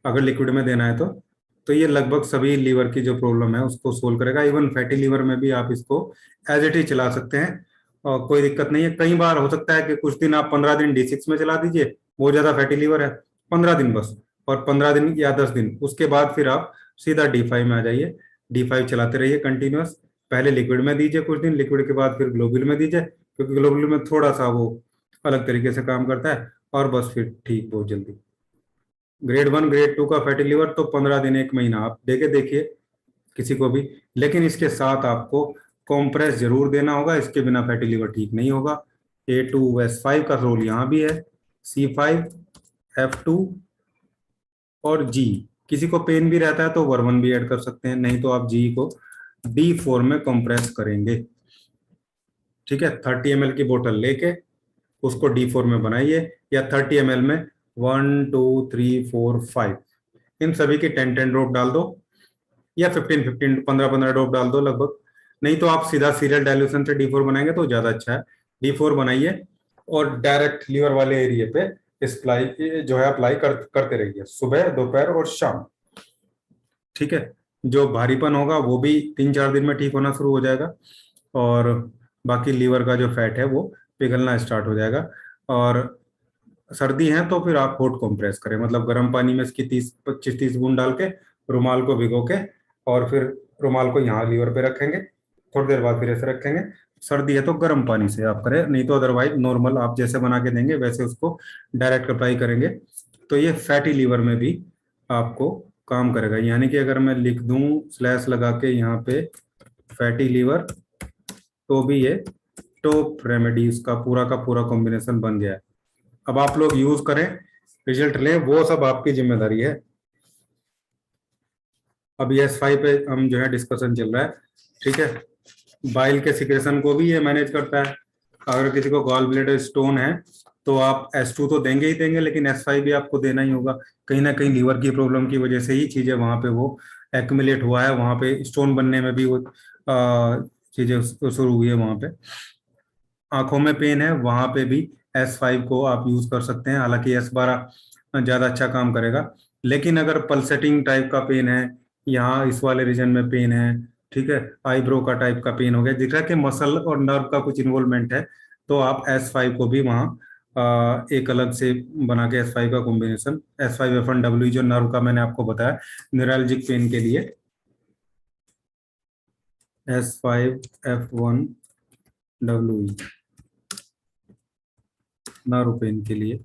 अगर लिक्विड में देना है तो ये लगभग सभी लीवर की जो प्रॉब्लम है उसको सोल्व करेगा। इवन फैटी लीवर में भी आप इसको एज इट इज चला सकते हैं और कोई दिक्कत नहीं है। कई बार हो सकता है कि कुछ दिन आप 15 दिन D6 में चला दीजिए, बहुत ज्यादा फैटी लीवर है, 15 दिन बस, और 15 दिन या 10 दिन उसके बाद फिर आप सीधा D5 में आ जाइए। D5 चलाते रहिए कंटिन्यूअस। पहले लिक्विड में दीजिए कुछ दिन, लिक्विड के बाद फिर ग्लोबुल में दीजिए, क्योंकि ग्लोबुल में थोड़ा सा वो अलग तरीके से काम करता है, और बस फिर ठीक बहुत जल्दी। ग्रेड 1 ग्रेड 2 का फैटी लिवर तो 15 दिन 1 महीना आप देके देखिए किसी को भी, लेकिन इसके साथ आपको कॉम्प्रेस जरूर देना होगा, इसके बिना फैटी लिवर ठीक नहीं होगा। A2S5 का रोल यहाँ भी है, C5, F2 और G। किसी को पेन भी रहता है तो वर्मन भी ऐड कर सकते हैं, नहीं तो आप G को D4 में कंप्रेस करेंगे। ठीक है। 30 ml की बोतल लेके उसको D4 में बनाइए, या 30 ml में 1, 2, 3, 4, 5 इन सभी की 10 ड्रॉप डाल दो, या 15 15 ड्रॉप डाल दो लगभग। नहीं तो आप सीधा सीरियल डाइल्यूशन से D4 बनाएंगे तो ज्यादा अच्छा है। D4 बनाइए और डायरेक्ट लीवर वाले एरिया पे अप्लाई जो है अप्लाई करते रहिए, सुबह दोपहर और शाम। ठीक है। जो भारीपन होगा वो भी 3-4 दिन में ठीक होना शुरू हो जाएगा, और बाकी लीवर का जो फैट है वो पिघलना स्टार्ट हो जाएगा। और सर्दी है तो फिर आप हॉट कंप्रेस करें, मतलब गर्म पानी में इसकी 25-30 बूंद डाल के रुमाल को भिगो के, और फिर रुमाल को यहाँ लीवर पे रखेंगे, थोड़ी देर बाद फिर ऐसे रखेंगे। सर्दी है तो गर्म पानी से आप करें, नहीं तो अदरवाइज नॉर्मल आप जैसे बना के देंगे वैसे उसको डायरेक्ट अप्लाई करेंगे, तो ये फैटी लीवर में भी आपको काम करेगा। यानी कि अगर मैं लिख दूं स्लैश लगा के यहाँ पे फैटी लीवर, तो भी ये टॉप रेमेडीज का पूरा कॉम्बिनेशन बन गया है। अब आप लोग यूज करें, रिजल्ट लें, वो सब आपकी जिम्मेदारी है। अब S5 पे हम जो है डिस्कशन चल रहा है। ठीक है। बाइल के सिक्रेशन को भी ये मैनेज करता है। अगर किसी को गॉल ब्लैडर स्टोन है तो आप S2 तो देंगे ही देंगे, लेकिन S5 भी आपको देना ही होगा। कहीं ना कहीं लीवर की प्रॉब्लम की वजह से ही चीजें वहां पे वो एक्यूमुलेट हुआ है, वहां पे स्टोन बनने में भी वो चीजें शुरू हुई है वहां पे। आंखों में पेन है, वहां पे भी S5 को आप यूज कर सकते हैं, हालांकि S12 ज्यादा अच्छा काम करेगा। लेकिन अगर पल्सेटिंग टाइप का पेन है, यहाँ इस वाले रीजन में पेन है, ठीक है, आईब्रो का टाइप का पेन हो गया, दिख रहा है कि मसल और नर्व का कुछ इन्वॉल्वमेंट है, तो आप S5 को भी वहाँ एक अलग से बना के S5 का कॉम्बिनेशन S5F1W जो नर्व का मैंने आपको बताया न्यूरल्जिक पेन के लिए, S5F1W नर्व पेन के लिए।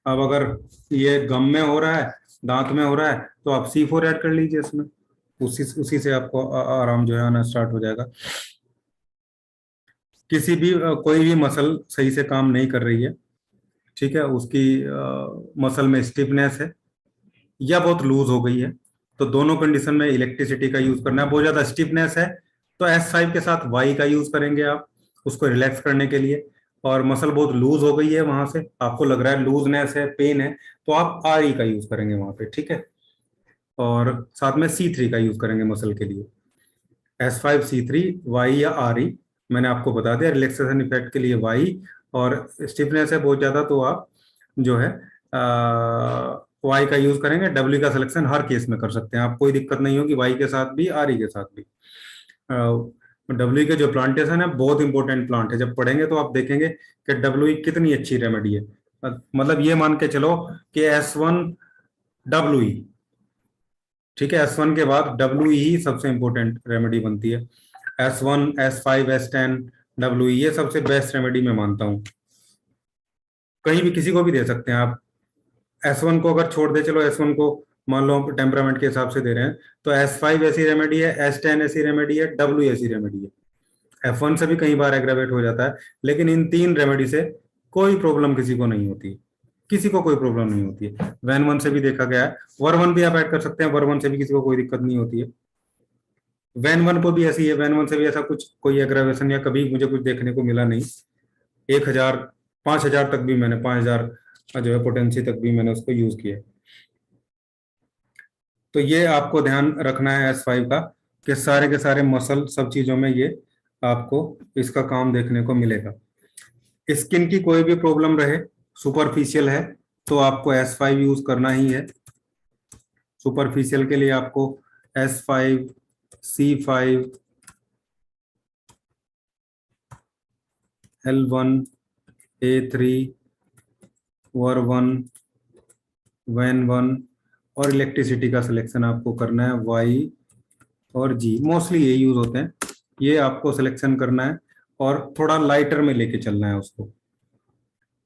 अब अगर ये गम में हो रहा है, दांत में हो रहा है, तो आप C4 ऐड कर लीजिए इसमें, उसी से आपको आराम जो है आना स्टार्ट हो जाएगा। किसी भी कोई भी मसल सही से काम नहीं कर रही है, ठीक है, उसकी मसल में स्टिफनेस है या बहुत लूज हो गई है, तो दोनों कंडीशन में इलेक्ट्रिसिटी का यूज करना है। बहुत ज्यादा स्टिफनेस है तो S5 के साथ Y का यूज करेंगे आप उसको रिलैक्स करने के लिए, और मसल बहुत लूज हो गई है, वहां से आपको लग रहा है लूजनेस है, पेन है, तो आप RE का यूज करेंगे वहां पे, ठीक है। और साथ में C3 का यूज करेंगे मसल के लिए, S5C3 Y या RE। मैंने आपको बता दिया रिलैक्सेशन इफेक्ट के लिए Y, और स्टिफनेस है बहुत ज्यादा तो आप जो है Y का यूज करेंगे। W का सिलेक्शन हर केस में कर सकते हैं आप, कोई दिक्कत नहीं होगी Y के साथ भी RE के साथ भी। W के जो प्लांटेशन है बहुत इंपॉर्टेंट प्लांट है, जब पढ़ेंगे तो आप देखेंगे कि W कितनी अच्छी रेमेडी है। मतलब ये मान के चलो कि S1WE, ठीक है, S1 के बाद WE ही सबसे इंपॉर्टेंट रेमेडी बनती है। S1 S5 S10 WE ये सबसे बेस्ट रेमेडी मैं मानता हूँ। कहीं भी किसी को भी दे सकते हैं आप। S1 को अगर छोड़ दे, चलो S1 को मान लो टेम्परामेंट के हिसाब से दे रहे हैं, तो S5 ऐसी रेमेडी है, S10 ऐसी रेमेडी है, W ऐसी रेमेडी है। F1 से भी कई बार एग्रावेट हो जाता है, लेकिन इन तीन रेमेडी से कोई प्रॉब्लम किसी को नहीं होती, किसी को कोई प्रॉब्लम नहीं होती है। वैन 1 से भी देखा गया है, वर 1 भी आप ऐड कर सकते हैं, वर 1 से भी किसी को कोई दिक्कत नहीं होती है। वैन 1 को भी ऐसी है, वैन 1 से भी ऐसा कुछ कोई एग्रावेशन या कभी मुझे कुछ देखने को मिला नहीं। 1,000 5,000 तक भी मैंने 5,000 जो है पोटेंसी तक भी मैंने उसको यूज किया। तो ये आपको ध्यान रखना है S5 का, कि सारे के सारे मसल सब चीजों में ये आपको इसका काम देखने को मिलेगा। स्किन की कोई भी प्रॉब्लम रहे, सुपरफिशियल है, तो आपको S5 यूज करना ही है। सुपरफिशियल के लिए आपको S5 C5 L1 A3 वर 1 वैन 1 और इलेक्ट्रिसिटी का सिलेक्शन आपको करना है Y और G, मोस्टली ये यूज होते हैं, ये आपको सिलेक्शन करना है और थोड़ा लाइटर में लेके चलना है उसको।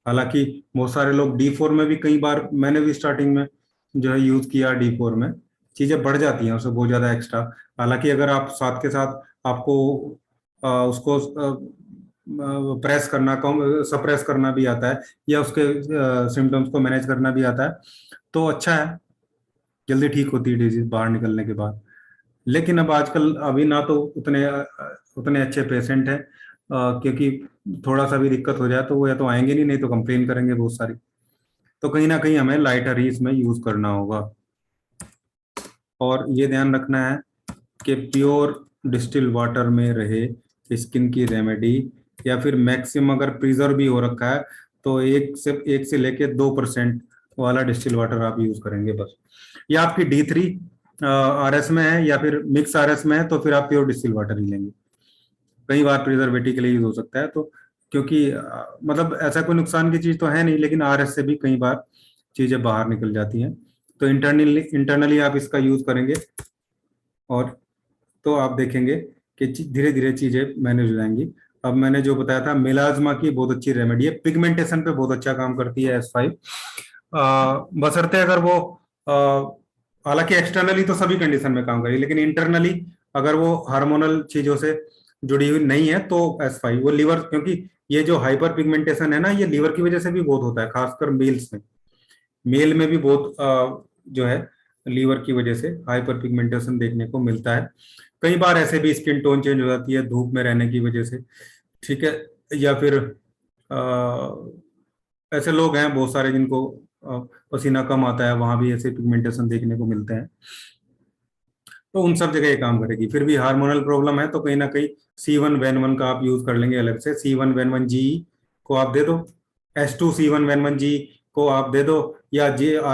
हालांकि बहुत सारे लोग D4 में भी, कई बार मैंने भी स्टार्टिंग में जो है यूज किया D4 में, चीजें बढ़ जाती हैं उससे बहुत ज्यादा एक्स्ट्रा। हालांकि अगर आप साथ के साथ आपको उसको प्रेस करना, कम सप्रेस करना भी आता है, या उसके सिम्टम्स को मैनेज करना भी आता है, तो अच्छा है, जल्दी ठीक होती है डिजीज बाहर निकलने के बाद। लेकिन अब आजकल अभी ना तो उतने अच्छे पेशेंट हैं, क्योंकि थोड़ा सा भी दिक्कत हो जाए तो वो या तो आएंगे नहीं तो कंप्लेन करेंगे बहुत सारी। तो कहीं ना कहीं हमें लाइटर ही इसमें यूज करना होगा। और ये ध्यान रखना है कि प्योर डिस्टिल वाटर में रहे स्किन की रेमेडी, या फिर मैक्सिमम अगर प्रिजर्व भी हो रखा है तो 1 से लेके 2% वाला डिस्टिल वाटर आप यूज करेंगे बस। या आपकी D3 RS में है या फिर मिक्स RS में है, तो फिर आप प्योर डिस्टिल वाटर ही लेंगे। कई बार प्रिजर्वेटिव के लिए यूज हो सकता है, तो क्योंकि मतलब ऐसा कोई नुकसान की चीज तो है नहीं, लेकिन RS से भी कई बार चीजें बाहर निकल जाती हैं, तो इंटरनली आप इसका यूज करेंगे, और तो आप देखेंगे कि धीरे धीरे चीजें मैनेज हो जाएंगी। अब मैंने जो बताया था, मिलाजमा की बहुत अच्छी रेमेडी है, पिगमेंटेशन पे बहुत अच्छा काम करती है S5, बशर्ते अगर वो हालांकि एक्सटर्नली तो सभी कंडीशन में काम करेगी, लेकिन इंटरनली अगर वो हार्मोनल चीजों से जुड़ी हुई नहीं है तो S5 वो लीवर, क्योंकि ये जो हाइपर पिगमेंटेशन है ना, ये लीवर की वजह से भी बहुत होता है, खासकर मेल्स में। मेल में भी बहुत जो है लीवर की वजह से हाइपर पिगमेंटेशन देखने को मिलता है। कई बार ऐसे भी स्किन टोन चेंज हो जाती है धूप में रहने की वजह से, ठीक है, या फिर ऐसे लोग हैं बहुत सारे जिनको पसीना कम आता है, वहां भी ऐसे पिगमेंटेशन देखने को मिलते हैं, तो उन सब जगह ये काम करेगी। फिर भी हार्मोनल प्रॉब्लम है तो कहीं ना कहीं C1 वैन 1 का आप यूज कर लेंगे अलग से, C1 वैन 1 G को आप दे दो, S2 C1 वैन 1 G को आप दे दो, या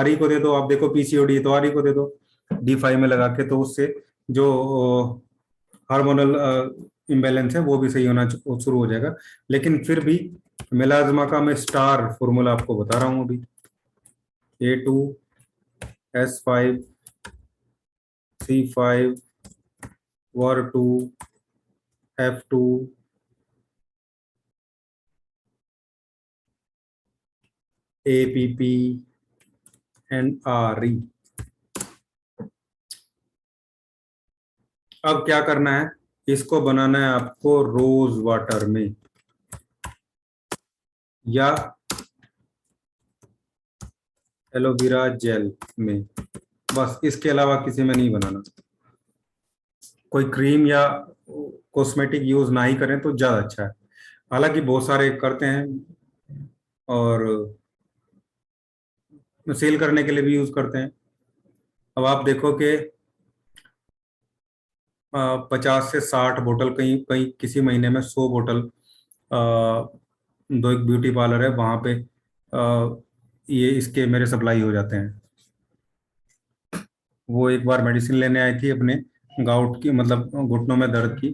RE को दे दो। आप देखो PCOD तो RE को दे दो D5 में लगा के, तो उससे जो हार्मोनल इम्बैलेंस है वो भी सही होना शुरू हो जाएगा। लेकिन फिर भी मेलाज्मा का मैं स्टार फॉर्मूला आपको बता रहा हूँ अभी। A2S5C5 WAR2 F2 APP and RE। अब क्या करना है, इसको बनाना है आपको रोज वाटर में या एलोवेरा जेल में, बस इसके अलावा किसी में नहीं बनाना। कोई क्रीम या कॉस्मेटिक यूज ना ही करें तो ज्यादा अच्छा है। हालांकि बहुत सारे करते हैं और सेल करने के लिए भी यूज करते हैं। अब आप देखो कि 50 से 60 बोतल, कहीं कहीं किसी महीने में 100 बोतल, दो एक ब्यूटी पार्लर है वहां पे ये इसके मेरे सप्लाई हो जाते हैं। वो एक बार मेडिसिन लेने आई थी अपने गाउट की, मतलब घुटनों में दर्द की,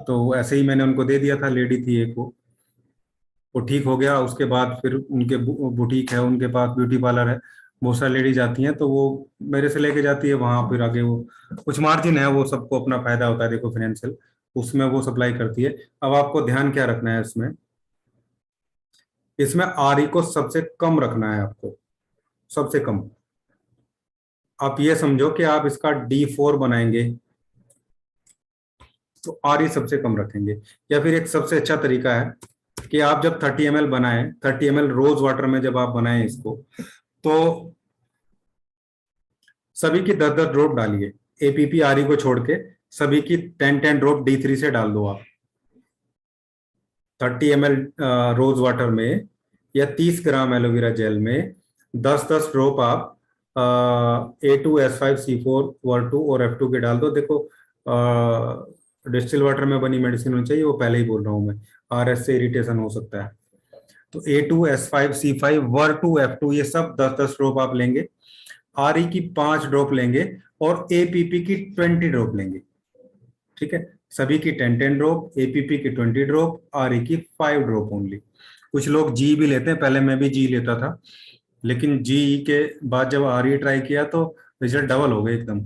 तो ऐसे ही मैंने उनको दे दिया था। लेडी थी एक, वो ठीक हो गया। उसके बाद फिर उनके बुटीक है, उनके पास ब्यूटी पार्लर है, बहुत सारी लेडीज आती हैं तो वो मेरे से लेके जाती है वहां। फिर आगे वो कुछ मार्जिन है, वो सबको अपना फायदा होता है देखो फाइनेंशियल, उसमें वो सप्लाई करती है। अब आपको ध्यान क्या रखना है इसमें, इसमें RE को सबसे कम रखना है आपको, सबसे कम। आप ये समझो कि आप इसका D4 बनाएंगे तो RE सबसे कम रखेंगे। या फिर एक सबसे अच्छा तरीका है कि आप जब 30 ml बनाएं, 30 ml रोज वाटर में जब आप बनाएं इसको, तो सभी की 10-10 ड्रॉप डालिए। APP RE को छोड़ के सभी की 10-10 ड्रॉप D3 से डाल दो आप 30 ml रोज वाटर में, या 30 ग्राम एलोवेरा जेल में 10-10 ड्रॉप आप A2S5C4 WAR2 और F2 के डाल दो। देखो डिस्टिल वाटर में बनी मेडिसिन होनी चाहिए, वो पहले ही बोल रहा हूँ मैं, RS से इरिटेशन हो सकता है। तो A2S5C5 WAR2 F2 ये सब 10-10 ड्रॉप आप लेंगे, RE की 5 ड्रॉप लेंगे और APP की 20 ड्रॉप लेंगे। ठीक है, सभी की 10-10 ड्रॉप, APP की 20 ड्रॉप, RE की 5 ड्रॉप ओनली। कुछ लोग जी भी लेते हैं, पहले मैं भी जी लेता था, लेकिन जी के बाद जब RE ट्राई किया तो रिजल्ट डबल हो गए एकदम।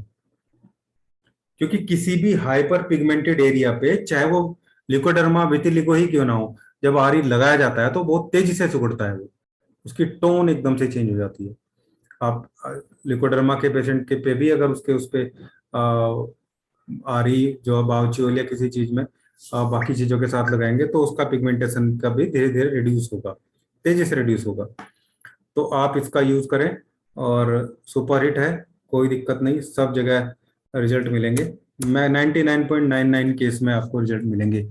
क्योंकि किसी भी हाइपर पिगमेंटेड एरिया पे, चाहे वो लिकोडर्मा विटिलिगो ही क्यों ना हो, जब RE लगाया जाता है तो बहुत तेजी से सिकुड़ता है वो, उसकी टोन एकदम से चेंज हो जाती है। आप लिकोडर्मा के पेशेंट के पे भी अगर उसके उस पे RE जो बाउचोल या किसी चीज में बाकी चीजों के साथ लगाएंगे तो उसका पिगमेंटेशन का भी धीरे धीरे रिड्यूस होगा, तेजी से रिड्यूस होगा। तो आप इसका यूज करें और सुपर हिट है, कोई दिक्कत नहीं, सब जगह रिजल्ट मिलेंगे। मैं 99.99 केस में आपको रिजल्ट मिलेंगे,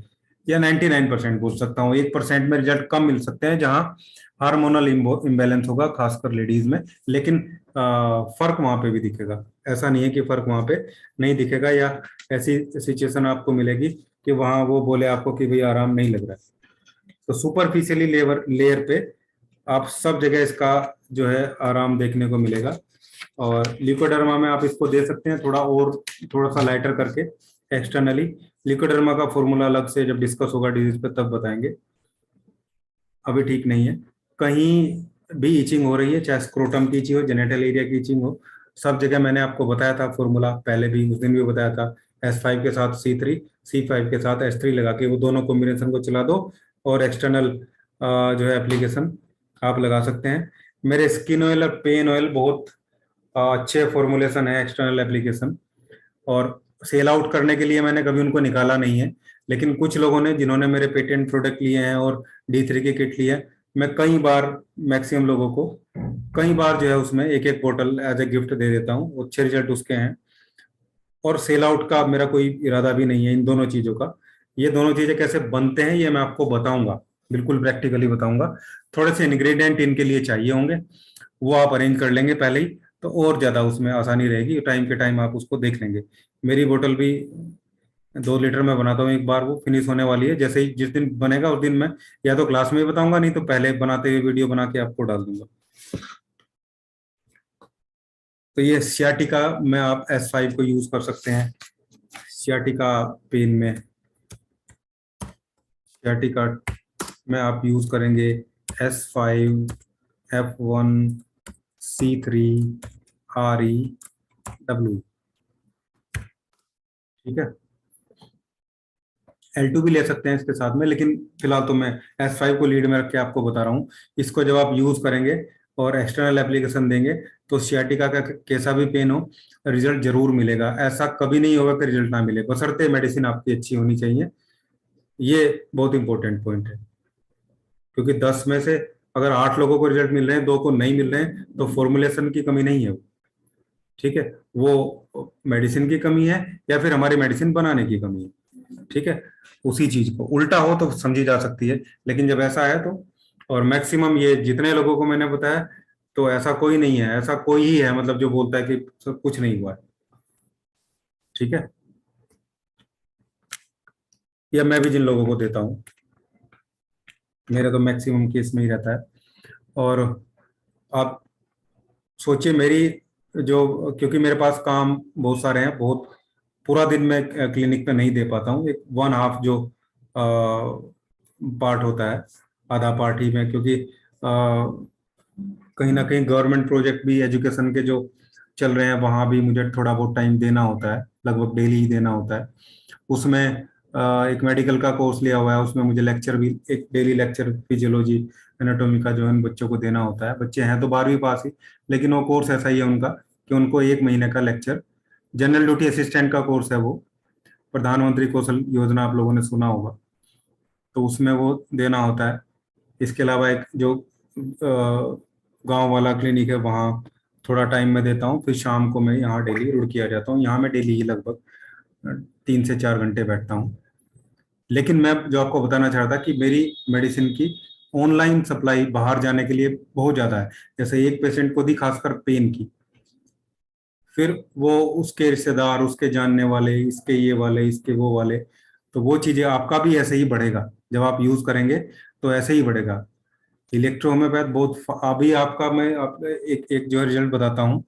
या 99% बोल सकता हूँ। 1% में रिजल्ट कम मिल सकते हैं जहाँ हार्मोनल इम्बैलेंस होगा, खासकर लेडीज में। लेकिन फर्क वहां पे भी दिखेगा, ऐसा नहीं है कि फर्क वहां पे नहीं दिखेगा, या ऐसी सिचुएशन आपको मिलेगी कि वहां वो बोले आपको कि भाई आराम नहीं लग रहा है। तो सुपरफिशियली लेयर पे आप सब जगह इसका जो है आराम देखने को मिलेगा। और लिकोडर्मा में आप इसको दे सकते हैं थोड़ा और, थोड़ा सा लाइटर करके एक्सटर्नली। लिकोडर्मा का फॉर्मूला अलग से जब डिस्कस होगा डिजीज पे तब बताएंगे, अभी ठीक नहीं है। कहीं भी इचिंग हो रही है, चाहे स्क्रोटम की इचिंग हो, जेनेटल एरिया की इचिंग हो, सब जगह मैंने आपको बताया था फॉर्मूला, पहले भी उस दिन भी बताया था। S5 के साथ C3, C5 के साथ S3 लगा के वो दोनों कॉम्बिनेशन को चला दो और एक्सटर्नल जो है एप्लीकेशन आप लगा सकते हैं। मेरे स्किन ऑयल और पेन ऑयल बहुत अच्छे फॉर्मुलेशन है एक्सटर्नल एप्लीकेशन, और सेल आउट करने के लिए मैंने कभी उनको निकाला नहीं है। लेकिन कुछ लोगों ने जिन्होंने मेरे पेटेंट प्रोडक्ट लिए हैं और D3 की किट ली है, मैं कई बार, मैक्सिमम लोगों को कई बार जो है उसमें एक एक बोतल एज ए गिफ्ट दे देता हूँ, अच्छे रिजल्ट उसके हैं। और सेल आउट का मेरा कोई इरादा भी नहीं है इन दोनों चीजों का। ये दोनों चीजें कैसे बनते हैं ये मैं आपको बताऊंगा, बिल्कुल प्रैक्टिकली बताऊंगा। थोड़े से इंग्रेडिएंट इनके लिए चाहिए होंगे, वो आप अरेंज कर लेंगे पहले ही, तो और ज्यादा उसमें आसानी रहेगी, टाइम के टाइम आप उसको देख लेंगे। मेरी बोतल भी 2 लीटर में बनाता हूँ, एक बार वो फिनिश होने वाली है, जैसे ही जिस दिन बनेगा उस दिन मैं या तो क्लास में ही बताऊंगा, नहीं तो पहले बनाते हुए वीडियो बना के आपको डाल दूंगा। तो ये सियाटिका में आप S5 को यूज कर सकते हैं। सियाटिका पेन में, सियाटिका में आप यूज करेंगे S5F1C3REW, ठीक है। L2 भी ले सकते हैं इसके साथ में, लेकिन फिलहाल तो मैं S5 को लीड में रख के आपको बता रहा हूँ। इसको जब आप यूज करेंगे और एक्सटर्नल एप्लीकेशन देंगे तो सियाटिका का कैसा भी पेन हो, रिजल्ट जरूर मिलेगा। ऐसा कभी नहीं होगा कि रिजल्ट ना मिले, बशर्ते मेडिसिन आपकी अच्छी होनी चाहिए। ये बहुत इंपॉर्टेंट पॉइंट है, क्योंकि 10 में से अगर 8 लोगों को रिजल्ट मिल रहे हैं, 2 को नहीं मिल रहे हैं, तो फॉर्मुलेशन की कमी नहीं है वो, ठीक है, वो मेडिसिन की कमी है या फिर हमारी मेडिसिन बनाने की कमी है, ठीक है। उसी चीज को उल्टा हो तो समझी जा सकती है, लेकिन जब ऐसा है तो, और मैक्सिमम ये जितने लोगों को मैंने बताया, तो ऐसा कोई नहीं है, ऐसा कोई ही है मतलब जो बोलता है कि सब कुछ नहीं हुआ है, ठीक है। या मैं भी जिन लोगों को देता हूँ, मेरे तो मैक्सिमम केस में ही रहता है। और आप सोचिए मेरी जो, क्योंकि मेरे पास काम बहुत सारे हैं, बहुत पूरा दिन मैं क्लिनिक पे नहीं दे पाता हूँ, एक 1/2 जो पार्ट होता है, आधा पार्ट ही मैं, क्योंकि कहीं ना कहीं गवर्नमेंट प्रोजेक्ट भी एजुकेशन के जो चल रहे हैं वहाँ भी मुझे थोड़ा बहुत टाइम देना होता है, लगभग डेली ही देना होता है। उसमें एक मेडिकल का कोर्स लिया हुआ है, उसमें मुझे लेक्चर भी, एक डेली लेक्चर फिजियोलॉजी एनाटॉमी का जो है बच्चों को देना होता है। बच्चे हैं तो 12वीं पास ही, लेकिन वो कोर्स ऐसा ही है उनका कि उनको 1 महीने का लेक्चर, जनरल ड्यूटी असिस्टेंट का कोर्स है वो, प्रधानमंत्री कौशल योजना आप लोगों ने सुना होगा, तो उसमें वो देना होता है। इसके अलावा एक जो गांव वाला क्लिनिक है वहाँ थोड़ा टाइम में देता हूँ, फिर शाम को मैं यहाँ डेली रुड़की आ जाता हूँ। यहाँ मैं डेली ही लगभग 3 से 4 घंटे बैठता हूँ। लेकिन मैं जो आपको बताना चाह रहा था कि मेरी मेडिसिन की ऑनलाइन सप्लाई बाहर जाने के लिए बहुत ज़्यादा है। जैसे एक पेशेंट को दी, खासकर पेन की, फिर वो उसके रिश्तेदार, उसके जानने वाले, इसके ये वाले, इसके वो वाले, तो वो चीज़ें आपका भी ऐसे ही बढ़ेगा जब आप यूज़ करेंगे, तो ऐसे ही बढ़ेगा। इलेक्ट्रोहोम्योपैथ बहुत अभी आपका मैं एक एक जो रिजल्ट बताता हूँ।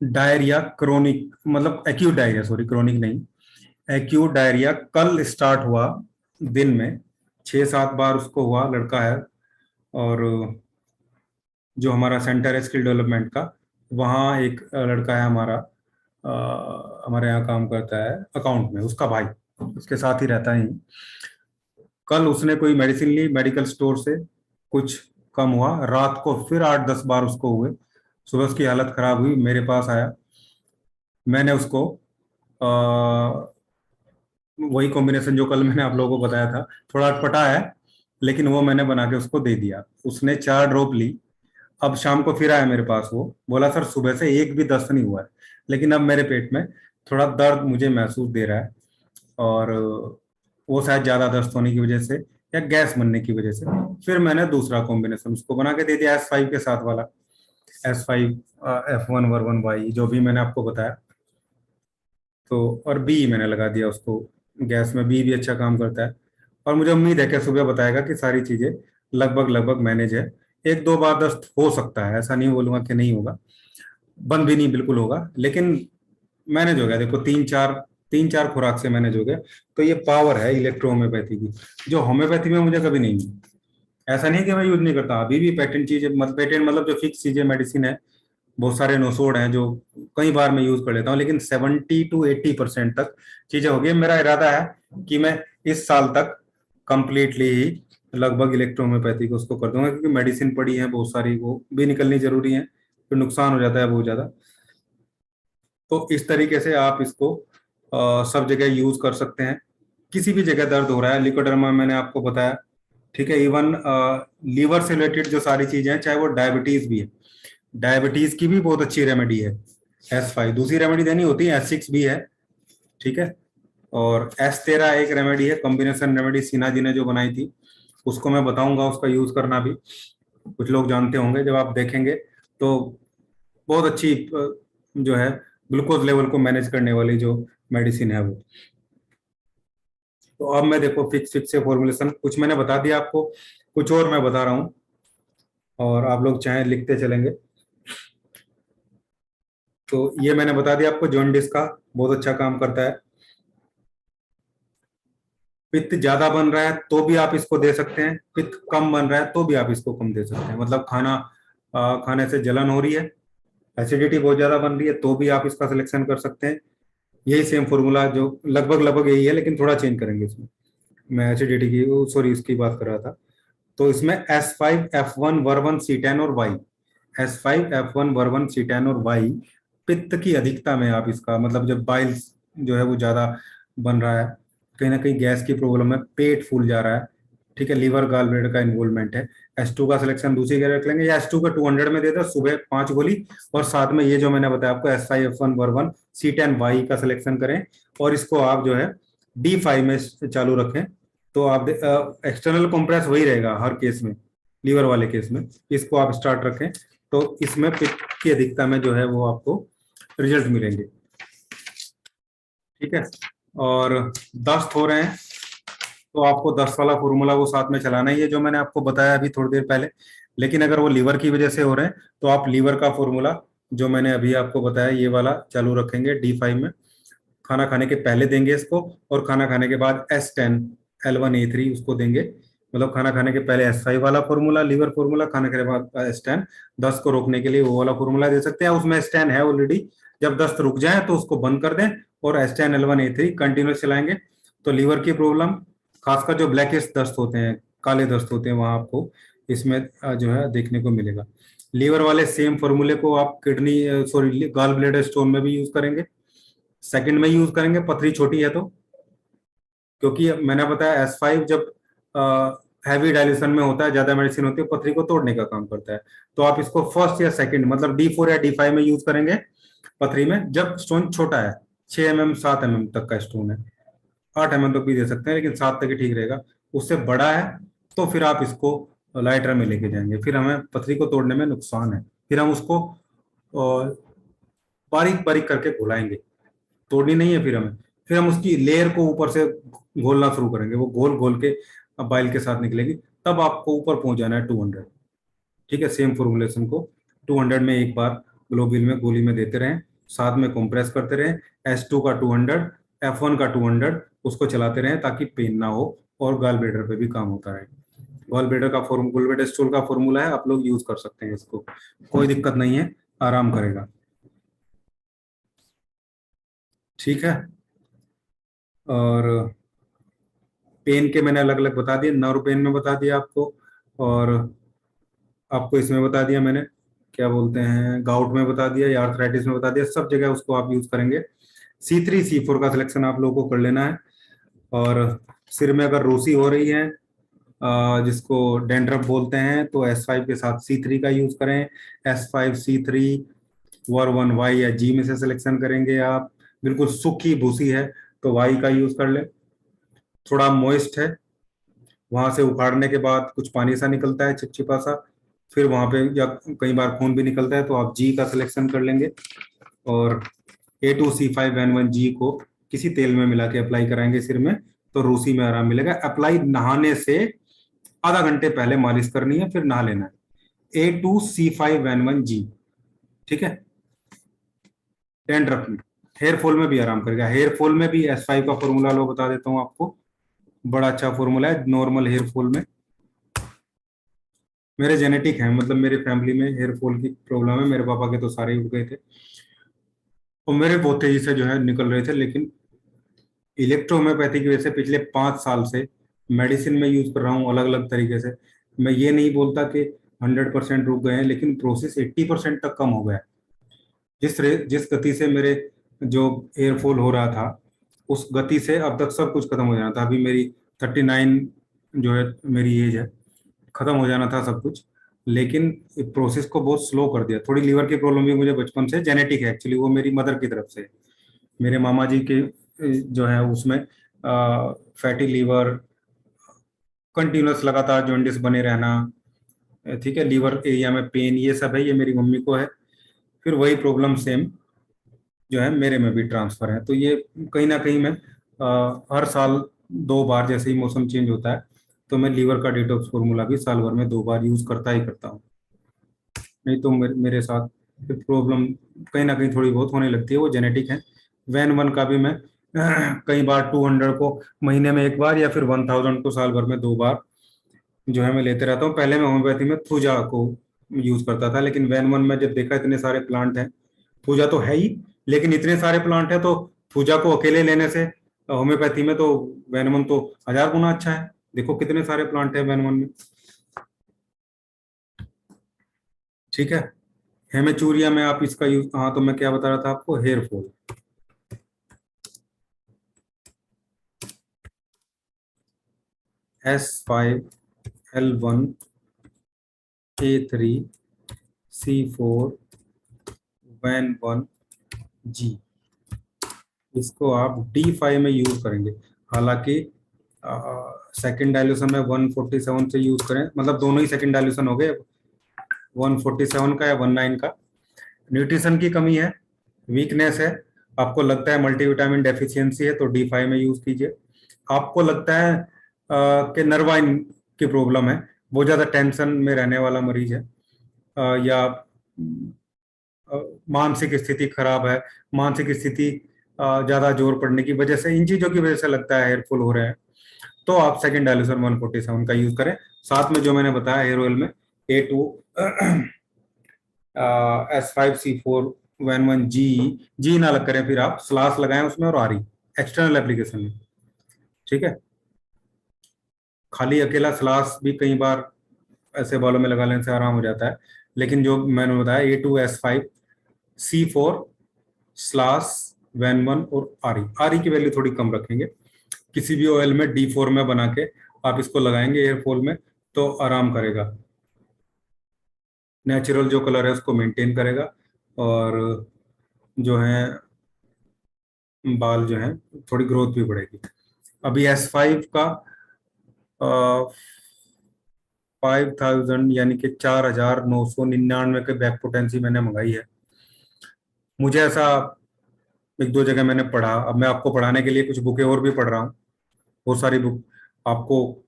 डायरिया क्रोनिक, मतलब एक्यूट डायरिया, सॉरी क्रोनिक नहीं, एक्यूट डायरिया कल स्टार्ट हुआ, दिन में 6-7 बार उसको हुआ, लड़का है। और जो हमारा सेंटर है स्किल डेवलपमेंट का, वहाँ एक लड़का है हमारा, हमारे यहाँ काम करता है अकाउंट में, उसका भाई उसके साथ ही रहता है। कल उसने कोई मेडिसिन ली मेडिकल स्टोर से, कुछ कम हुआ, रात को फिर 8-10 बार उसको हुए। सुबह उसकी हालत खराब हुई, मेरे पास आया, मैंने उसको वही कॉम्बिनेशन जो कल मैंने आप लोगों को बताया था, थोड़ा अटपटा है, लेकिन वो मैंने बना के उसको दे दिया। उसने 4 ड्रॉप ली। अब शाम को फिर आया मेरे पास, वो बोला सर सुबह से एक भी दस्त नहीं हुआ है, लेकिन अब मेरे पेट में थोड़ा दर्द मुझे महसूस दे रहा है, और वो शायद ज्यादा दस्त होने की वजह से या गैस बनने की वजह से। फिर मैंने दूसरा कॉम्बिनेशन उसको बना के दे दिया, S5 के साथ वाला, S5F1 जो भी मैंने आपको बताया। तो और बी मैंने लगा दिया उसको, गैस में बी भी अच्छा काम करता है। और मुझे उम्मीद है कि सुबह बताएगा कि सारी चीजें लगभग लगभग मैनेज है। 1-2 बार दस्त हो सकता है, ऐसा नहीं बोलूंगा कि नहीं होगा, बंद भी नहीं बिल्कुल होगा, लेकिन मैनेज हो गया। देखो 3-4 खुराक से मैनेज हो गया। तो ये पावर है इलेक्ट्रो होम्योपैथी की, जो होम्योपैथी में मुझे कभी नहीं मिली। ऐसा नहीं कि मैं यूज नहीं करता, अभी भी पेटेंट चीजें, मतलब पेटेंट मतलब जो फिक्स चीजें मेडिसिन है, बहुत सारे नोसोड हैं जो कई बार मैं यूज कर लेता हूँ, लेकिन 70 to 80% तक चीजें हो गई। मेरा इरादा है कि मैं इस साल तक कंप्लीटली ही लगभग इलेक्ट्रोहोम्योपैथी को उसको कर दूंगा, क्योंकि मेडिसिन पड़ी है बहुत सारी, वो भी निकलनी जरूरी है, फिर नुकसान हो जाता है बहुत ज्यादा। तो इस तरीके से आप इसको सब जगह यूज कर सकते हैं। किसी भी जगह दर्द हो रहा है, लिकोडर्मा मैंने आपको बताया, ठीक है। इवन लीवर से रिलेटेड जो सारी चीजें हैं, चाहे वो डायबिटीज भी है, डायबिटीज की भी बहुत अच्छी रेमेडी है S5। दूसरी रेमेडी देनी होती है, S6 भी है, ठीक है। और S13 एक रेमेडी है, कॉम्बिनेशन रेमेडी, सिन्हा जी ने जो बनाई थी, उसको मैं बताऊंगा, उसका यूज करना भी कुछ लोग जानते होंगे जब आप देखेंगे तो। बहुत अच्छी जो है ग्लूकोज लेवल को मैनेज करने वाली जो मेडिसिन है वो। तो अब मैं देखो फिक्स फिक्स से फॉर्मुलेशन कुछ मैंने बता दिया आपको, कुछ और मैं बता रहा हूँ, और आप लोग चाहे लिखते चलेंगे। तो ये मैंने बता दिया आपको, जॉन्डिस का बहुत अच्छा काम करता है। पित्त ज्यादा बन रहा है तो भी आप इसको दे सकते हैं, पित्त कम बन रहा है तो भी आप इसको कम दे सकते हैं। मतलब खाने से जलन हो रही है, एसिडिटी बहुत ज्यादा बन रही है, तो भी आप इसका सिलेक्शन कर सकते हैं। यही सेम फॉर्मूला जो लगभग लगभग यही है, लेकिन थोड़ा चेंज करेंगे इसमें। मैं एसिडिटी की, सॉरी, इसकी बात कर रहा था। तो इसमें S5F1 वर्वन C10 और वाई, S5F1 वर्वन C10 और वाई पित्त की अधिकता में आप इसका, मतलब जब बाइल्स जो है वो ज्यादा बन रहा है, कहीं ना कहीं गैस की प्रॉब्लम है, पेट फूल जा रहा है, ठीक है, लीवर गाल ब्लेडर का इन्वॉल्वमेंट है, S2 का सिलेक्शन दूसरी जगह रख लेंगे, या S2 का 200 में दे दो सुबह 5 गोली, और साथ में ये जो मैंने बताया आपको S5F1 वर्वन C10 वाई का सिलेक्शन करें, और इसको आप जो है D5 में चालू रखें। तो आप एक्सटर्नल कंप्रेस वही रहेगा हर केस में, लीवर वाले केस में इसको आप स्टार्ट रखें, तो इसमें पित्त की अधिकता में जो है वो आपको रिजल्ट मिलेंगे। ठीक है। और दस्त हो रहे हैं तो आपको दस्त वाला फॉर्मूला वो साथ में चलाना ही है, जो मैंने आपको बताया अभी थोड़ी देर पहले। लेकिन अगर वो लीवर की वजह से हो रहे हैं तो आप लीवर का फॉर्मूला जो मैंने अभी आपको बताया ये वाला चालू रखेंगे D5 में। खाना खाने के पहले देंगे इसको, और खाना खाने के बाद S10L1A3 उसको देंगे। मतलब खाना खाने के पहले S5 वाला फॉर्मूला, लीवर फॉर्मूला, खाना खाने के बाद S10, दस्त को रोकने के लिए वो वाला फॉर्मूला दे सकते हैं, उसमें S10 है ऑलरेडी। जब दस्त रुक जाए तो उसको बंद कर दें और S10L1A3 कंटिन्यूस चलाएंगे। तो लीवर की प्रॉब्लम, खासकर जो ब्लैकिश दस्त होते हैं, काले दस्त होते हैं, वहां आपको इसमें जो है देखने को मिलेगा। लीवर वाले सेम फॉर्मूले को आप kidney, sorry, gall bladder stone में भी यूज करेंगे, सेकंड में यूज करेंगे पथरी छोटी है तो, क्योंकि मैंने बताया S5 जब हैवी डायल्यूशन में होता है, ज्यादा मेडिसिन होती है, पथरी को तोड़ने का काम करता है। तो आप इसको फर्स्ट या सेकंड, मतलब D4 या D5 में यूज करेंगे पथरी में, जब स्टोन छोटा है, 6 mm 7 mm तक का स्टोन है, 8 mm तक भी दे सकते हैं, लेकिन 7 तक ही ठीक रहेगा। उससे बड़ा है तो फिर आप इसको लाइटर में लेके जाएंगे, फिर हमें पथरी को तोड़ने में नुकसान है, फिर हम उसको बारीक बारीक करके घुलाएंगे, तोड़नी नहीं है। फिर हम उसकी लेयर को ऊपर से घोलना शुरू करेंगे, वो घोल घोल के अब बाइल के साथ निकलेगी, तब आपको ऊपर पहुंच जाना है 200। ठीक है, सेम फॉर्मुलेशन को 200 में एक बार ग्लोबिल में गोली में देते रहें, साथ में कंप्रेस करते रहें, S2 का 200, F1 का 200, उसको चलाते रहें ताकि पेन ना हो, और गॉल ब्लैडर पे भी काम होता रहे। गॉल ब्लैडर स्टूल का फॉर्मूला है, आप लोग यूज कर सकते हैं इसको, कोई दिक्कत नहीं है, आराम करेगा। ठीक है। और पेन के मैंने अलग अलग बता दिए, नर्व पेन में बता दिया आपको, और आपको इसमें बता दिया मैंने, क्या बोलते हैं, गाउट में बता दिया या आर्थराइटिस में बता दिया, सब जगह उसको आप यूज करेंगे। C3 C4 का सिलेक्शन आप लोगों को कर लेना है। और सिर में अगर रूसी हो रही है, जिसको डेंड्रफ बोलते हैं, तो S5 के साथ C3 का यूज करें। S5C3 वर्वन Y या G में से सिलेक्शन करेंगे आप। बिल्कुल सूखी भूसी है तो Y का यूज कर ले। थोड़ा मॉइस्ट है, वहां से उखाड़ने के बाद कुछ पानी सा निकलता है चिपचिपा सा, फिर वहां पे या कई बार खून भी निकलता है, तो आप G का सिलेक्शन कर लेंगे। और A2C5N1G को किसी तेल में मिला के अप्लाई कराएंगे सिर में, तो रूसी में आराम मिलेगा। अप्लाई नहाने से आधा घंटे पहले मालिश करनी है, फिर नहा लेना है। A2C5N1G, ठीक है। डैंड्रफ में, हेयर फॉल में भी आराम करेगा। हेयर फॉल में भी S5 का फॉर्मूला लो बता देता हूँ आपको, बड़ा अच्छा फॉर्मूला है नॉर्मल हेयर फॉल में। मेरे जेनेटिक है, मतलब मेरे फैमिली में हेयर फॉल की प्रॉब्लम है, मेरे पापा के तो सारे ही उग गए थे, और मेरे बहुत तेजी से जो है निकल रहे थे। लेकिन इलेक्ट्रोहोम्योपैथी की वजह से पिछले 5 साल से मेडिसिन में यूज कर रहा हूँ अलग अलग तरीके से। मैं ये नहीं बोलता कि 100% रुक गए हैं, लेकिन प्रोसेस 80% तक कम हो गया है। जिस गति से मेरे जो एयरफॉल हो रहा था, उस गति से अब तक सब कुछ खत्म हो जाना था। अभी मेरी 39 जो है मेरी एज है, खत्म हो जाना था सब कुछ, लेकिन प्रोसेस को बहुत स्लो कर दिया। थोड़ी लीवर की प्रॉब्लम भी मुझे बचपन से जेनेटिक है, एक्चुअली वो मेरी मदर की तरफ से। मेरे मामा जी के जो है उसमें फैटी लीवर, कंटिन्यूस लगातार जॉन्डिस बने रहना, ठीक है, लीवर एरिया में पेन, ये सब है, ये मेरी मम्मी को है। फिर वही प्रॉब्लम सेम जो है मेरे में भी ट्रांसफर है। तो ये कहीं ना कहीं मैं हर साल 2 बार, जैसे ही मौसम चेंज होता है, तो मैं लीवर का डिटॉक्स फॉर्मूला भी साल भर में 2 बार यूज करता ही करता हूँ। नहीं तो मेरे साथ प्रॉब्लम कहीं ना कहीं थोड़ी बहुत होने लगती है, वो जेनेटिक है। वैन वन का भी मैं कई बार 200 को महीने में एक बार या फिर 1000 को साल भर में 2 बार जो है मैं लेते रहता हूँ। पहले मैं होम्योपैथी में थूजा को यूज करता था, लेकिन वैन वन में जब देखा इतने सारे प्लांट हैं, थूजा तो है ही, लेकिन इतने सारे प्लांट है तो थूजा को अकेले लेने से होम्योपैथी में तो वैन वन तो 1000 गुना अच्छा है। देखो कितने सारे प्लांट है वैन वन में। ठीक है। हेमेचूरिया में आप इसका यूज, हाँ तो मैं क्या बता रहा था आपको, hair fall. S5L1A3C4 van 1G, इसको आप D5 में यूज करेंगे। हालांकि सेकेंड डायल्यूशन में 147 से यूज करें, मतलब दोनों ही सेकेंड डायल्यूशन हो गए, 147 का या 19 का। न्यूट्रिशन की कमी है, वीकनेस है, आपको लगता है मल्टीविटामिन डेफिशिएंसी है, तो D5 में यूज कीजिए। आपको लगता है कि नर्वाइन की प्रॉब्लम है, बहुत ज्यादा टेंशन में रहने वाला मरीज है, या अ, मानसिक स्थिति खराब है, मानसिक स्थिति ज्यादा जोर पड़ने की वजह से, इन चीजों की वजह से लगता है हेयरफॉल हो रहे हैं, तो आप सेकंड डायल्यूशन 147 का यूज करें। साथ में जो मैंने बताया हेयर ऑयल में A2 S5C4 वैन 1G, जी ना लग करें, फिर आप स्लास लगाएं उसमें और आरी एक्सटर्नल एप्लीकेशन में। ठीक है। खाली अकेला स्लास भी कई बार ऐसे बालों में लगा लेने से आराम हो जाता है, लेकिन जो मैंने बताया A2 S5C4 स्लास वैन 1 और आरी, आरी की वैल्यू थोड़ी कम रखेंगे। किसी भी ऑयल में D4 में बना के आप इसको लगाएंगे हेयर फॉल में, तो आराम करेगा, नेचुरल जो कलर है उसको मेंटेन करेगा, और जो है बाल जो है थोड़ी ग्रोथ भी बढ़ेगी। अभी S5 का 5000 यानी कि 4999 के बैक पोटेंसी मैंने मंगाई है। मुझे ऐसा एक दो जगह मैंने पढ़ा, अब मैं आपको पढ़ाने के लिए कुछ बुकें और भी पढ़ रहा हूँ, बहुत सारी बुक आपको,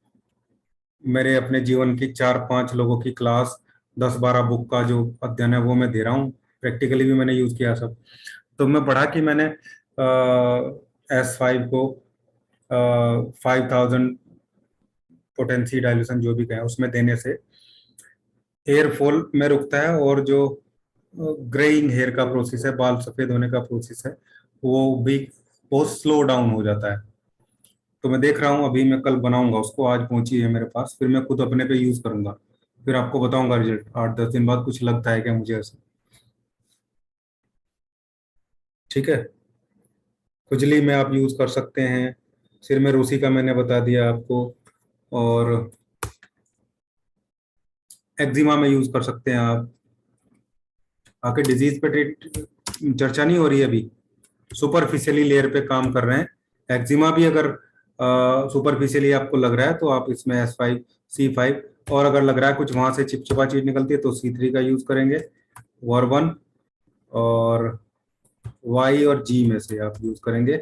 मेरे अपने जीवन की 4-5 लोगों की क्लास, 10-12 बुक का जो अध्ययन है वो मैं दे रहा हूँ, प्रैक्टिकली भी मैंने यूज किया सब। तो मैं पढ़ा कि मैंने S5 को 5000 पोटेंसी डायल्यूशन जो भी कहें उसमें देने से हेयर फॉल में रुकता है, और जो ग्रेइंग हेयर का प्रोसेस है, बाल सफेद होने का प्रोसेस है, वो भी बहुत स्लो डाउन हो जाता है। तो मैं देख रहा हूँ, अभी मैं कल बनाऊंगा उसको, आज पहुंची है मेरे पास, फिर मैं खुद अपने पे यूज करूंगा, फिर आपको बताऊंगा रिजल्ट 8-10 दिन बाद, कुछ लगता है क्या मुझे ऐसा। ठीक है। खुजली में आप यूज कर सकते हैं, सिर में रूसी का मैंने बता दिया आपको, और एक्जिमा में यूज कर सकते हैं आप। आके डिजीज पे चर्चा नहीं हो रही है अभी, सुपरफिशियली लेयर पे काम कर रहे हैं। एक्जिमा भी अगर सुपरफिशियली आपको लग रहा है तो आप इसमें S5C5, और अगर लग रहा है कुछ वहां से चिपचिपा चीज निकलती है तो C3 का यूज करेंगे, वॉर 1 और Y और G में से आप यूज करेंगे,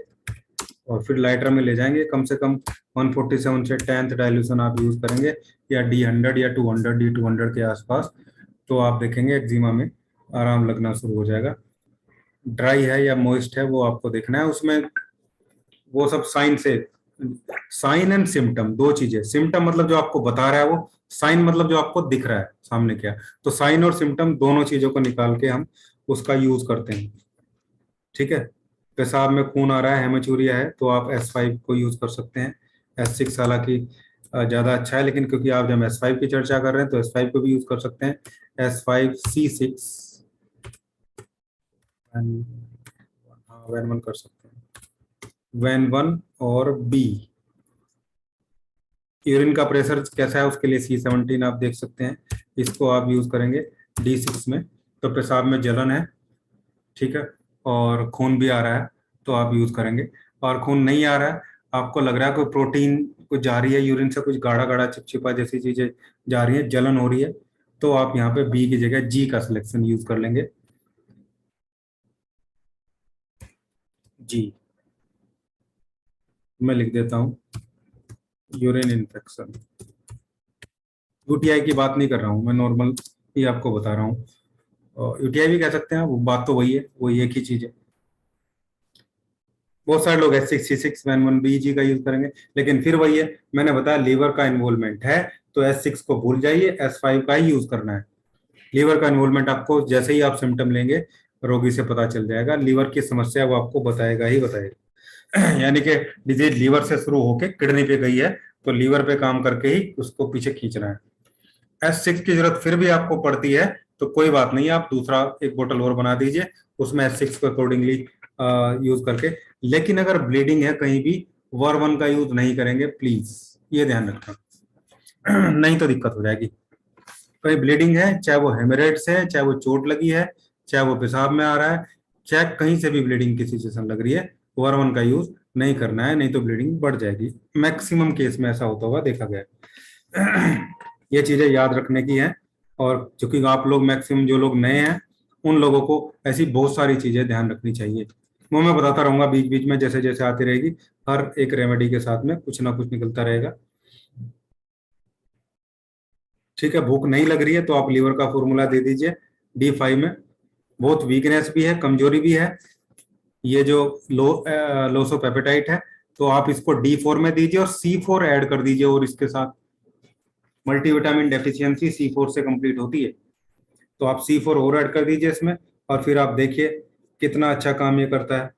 और फिर लाइटर में ले जाएंगे। कम से कम 147 से 10th डायल्यूशन आप यूज करेंगे, या D100 या 200, D200 के आसपास, तो आप देखेंगे एक्जिमा में आराम लगना शुरू हो जाएगा। ड्राई है या मॉइस्ट है वो आपको देखना है उसमें, वो सब साइन से, साइन एंड सिम्टम दो चीजें, सिम्टम मतलब जो आपको बता रहा है वो, साइन मतलब जो आपको दिख रहा है सामने क्या, तो साइन और सिम्टम दोनों चीजों को निकाल के हम उसका यूज करते हैं। ठीक है। पेशाब में खून आ रहा है, हेमेचूरिया है, तो आप S5 को यूज कर सकते हैं। S6 हालांकि ज्यादा अच्छा है, लेकिन क्योंकि आप जब S5 की चर्चा कर रहे हैं तो S5 को भी यूज कर सकते हैं। S5C6 वैन 1 कर सकते हैं, वैन 1 और B। यूरिन का प्रेशर कैसा है उसके लिए C17 आप देख सकते हैं, इसको आप यूज करेंगे D6 में। तो पेशाब में जलन है, ठीक है, और खून भी आ रहा है, तो आप यूज करेंगे। और खून नहीं आ रहा है, आपको लग रहा है कोई प्रोटीन कुछ जा रही है यूरिन से, कुछ गाढ़ा गाढ़ा चिपचिपा जैसी चीजें जा रही है, जलन हो रही है, तो आप यहाँ पे B की जगह G का सिलेक्शन यूज कर लेंगे। जी, मैं लिख देता हूँ, यूरिन इन्फेक्शन। यूटीआई की बात नहीं कर रहा हूँ मैं, नॉर्मल ही आपको बता रहा हूँ। यूटीआई भी कह सकते हैं, वो बात तो वही है, वही एक ही चीज है। बहुत सारे लोग H6C6 1 1 BG का यूज करेंगे, लेकिन फिर वही है, मैंने बताया लीवर का इन्वॉल्वमेंट है तो S6 को भूल जाइए, S5 का ही यूज करना है। लीवर का इन्वॉल्वमेंट आपको जैसे ही आप सिम्टम लेंगे रोगी से पता चल जाएगा, लीवर की समस्या वो आपको बताएगा ही बताएगा। यानी कि डिजीज लीवर से शुरू होके किडनी पे गई है, तो लीवर पे काम करके ही उसको पीछे खींचना है। S6 की जरूरत फिर भी आपको पड़ती है तो कोई बात नहीं, आप दूसरा एक बोतल और बना दीजिए, उसमें S6 को अकॉर्डिंगली यूज करके। लेकिन अगर ब्लीडिंग है कहीं भी, War1 का यूज नहीं करेंगे प्लीज, ये ध्यान रखना। नहीं तो दिक्कत हो जाएगी। कहीं ब्लीडिंग है, चाहे वो हेमरेट्स है, चाहे वो चोट लगी है, चाहे वो पेशाब में आ रहा है, चाहे कहीं से भी ब्लीडिंग की सिचुएशन लग रही है, War1 का यूज नहीं करना है, नहीं तो ब्लीडिंग बढ़ जाएगी। मैक्सिमम केस में ऐसा होता हुआ देखा गया है। ये चीजें याद रखने की है। और चूंकि आप लोग मैक्सिमम जो लोग नए हैं, उन लोगों को ऐसी बहुत सारी चीजें ध्यान रखनी चाहिए। वो मैं बताता रहूंगा बीच बीच में, जैसे जैसे आती रहेगी, हर एक रेमेडी के साथ में कुछ ना कुछ निकलता रहेगा। ठीक है, भूख नहीं लग रही है तो आप लीवर का फॉर्मूला दे दीजिए D5 में। बहुत वीकनेस भी है, कमजोरी भी है, ये जो लोस ऑफ एपेटाइट है, तो आप इसको D4 में दीजिए और C4 ऐड कर दीजिए, और इसके साथ मल्टीविटामिन डेफिशिएंसी C4 से कंप्लीट होती है, तो आप C4 और ऐड कर दीजिए इसमें, और फिर आप देखिए कितना अच्छा काम ये करता है।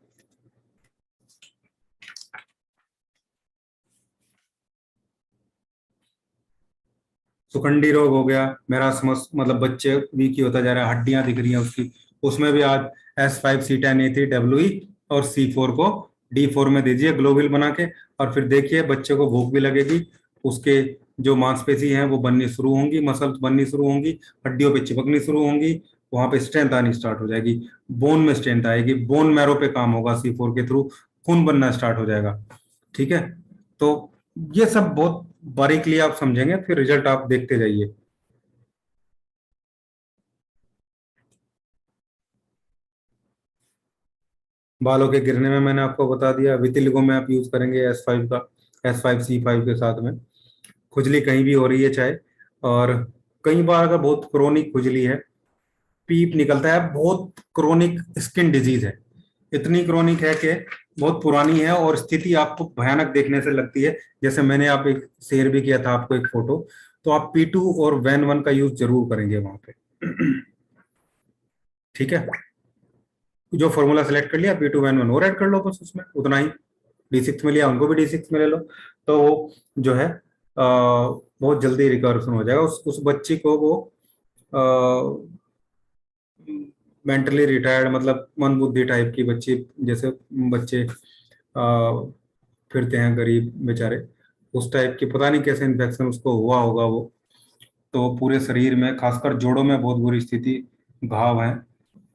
सुखंडी रोग हो गया, मेरास्मस, मतलब बच्चे वीक ही होता जा रहा है, हड्डियां दिख रही हैं उसकी, उसमें भी आज S5 C10 A3 WE और C4 को D4 में दीजिए ग्लोबिल बना के, और फिर देखिए बच्चे को भूख भी लगेगी, उसके जो मांसपेशी हैं वो बननी शुरू होंगी, मसल्स बननी शुरू होंगी, हड्डियों पे चिपकनी शुरू होंगी, वहां पे स्ट्रेंथ आनी स्टार्ट हो जाएगी, बोन में स्ट्रेंथ आएगी, बोन मैरो पे काम होगा C4 के थ्रू, खून बनना स्टार्ट हो जाएगा। ठीक है, तो ये सब बहुत बारीकली आप समझेंगे, फिर रिजल्ट आप देखते जाइए। बालों के गिरने में मैंने आपको बता दिया, वितिलिगो में आप यूज करेंगे S5 का, S5C5 के साथ में। खुजली कहीं भी हो रही है चाहे, और कई बार अगर बहुत क्रोनिक खुजली है, पीप निकलता है, बहुत क्रोनिक स्किन डिजीज है, इतनी क्रोनिक है कि बहुत पुरानी है, और स्थिति आपको भयानक देखने से लगती है। जैसे मैंने आप एक शेयर भी किया था आपको एक फोटो, तो आप P2 और वैन 1 का यूज जरूर करेंगे वहां पे। ठीक है, जो फॉर्मूला सेलेक्ट कर लिया P2 वैन 1 और ऐड कर लो, बस उसमें उतना ही। D6 में लिया, उनको भी D6 में ले लो, तो वो जो है बहुत जल्दी रिकवर्सन हो जाएगा, उस बच्ची को वो मेंटली रिटायर्ड, मतलब मंदबुद्धि टाइप की बच्ची, जैसे बच्चे फिरते हैं गरीब बेचारे, उस टाइप की पता नहीं कैसे इन्फेक्शन उसको हुआ होगा वो, तो पूरे शरीर में खासकर जोड़ों में बहुत बुरी स्थिति, घाव हैं,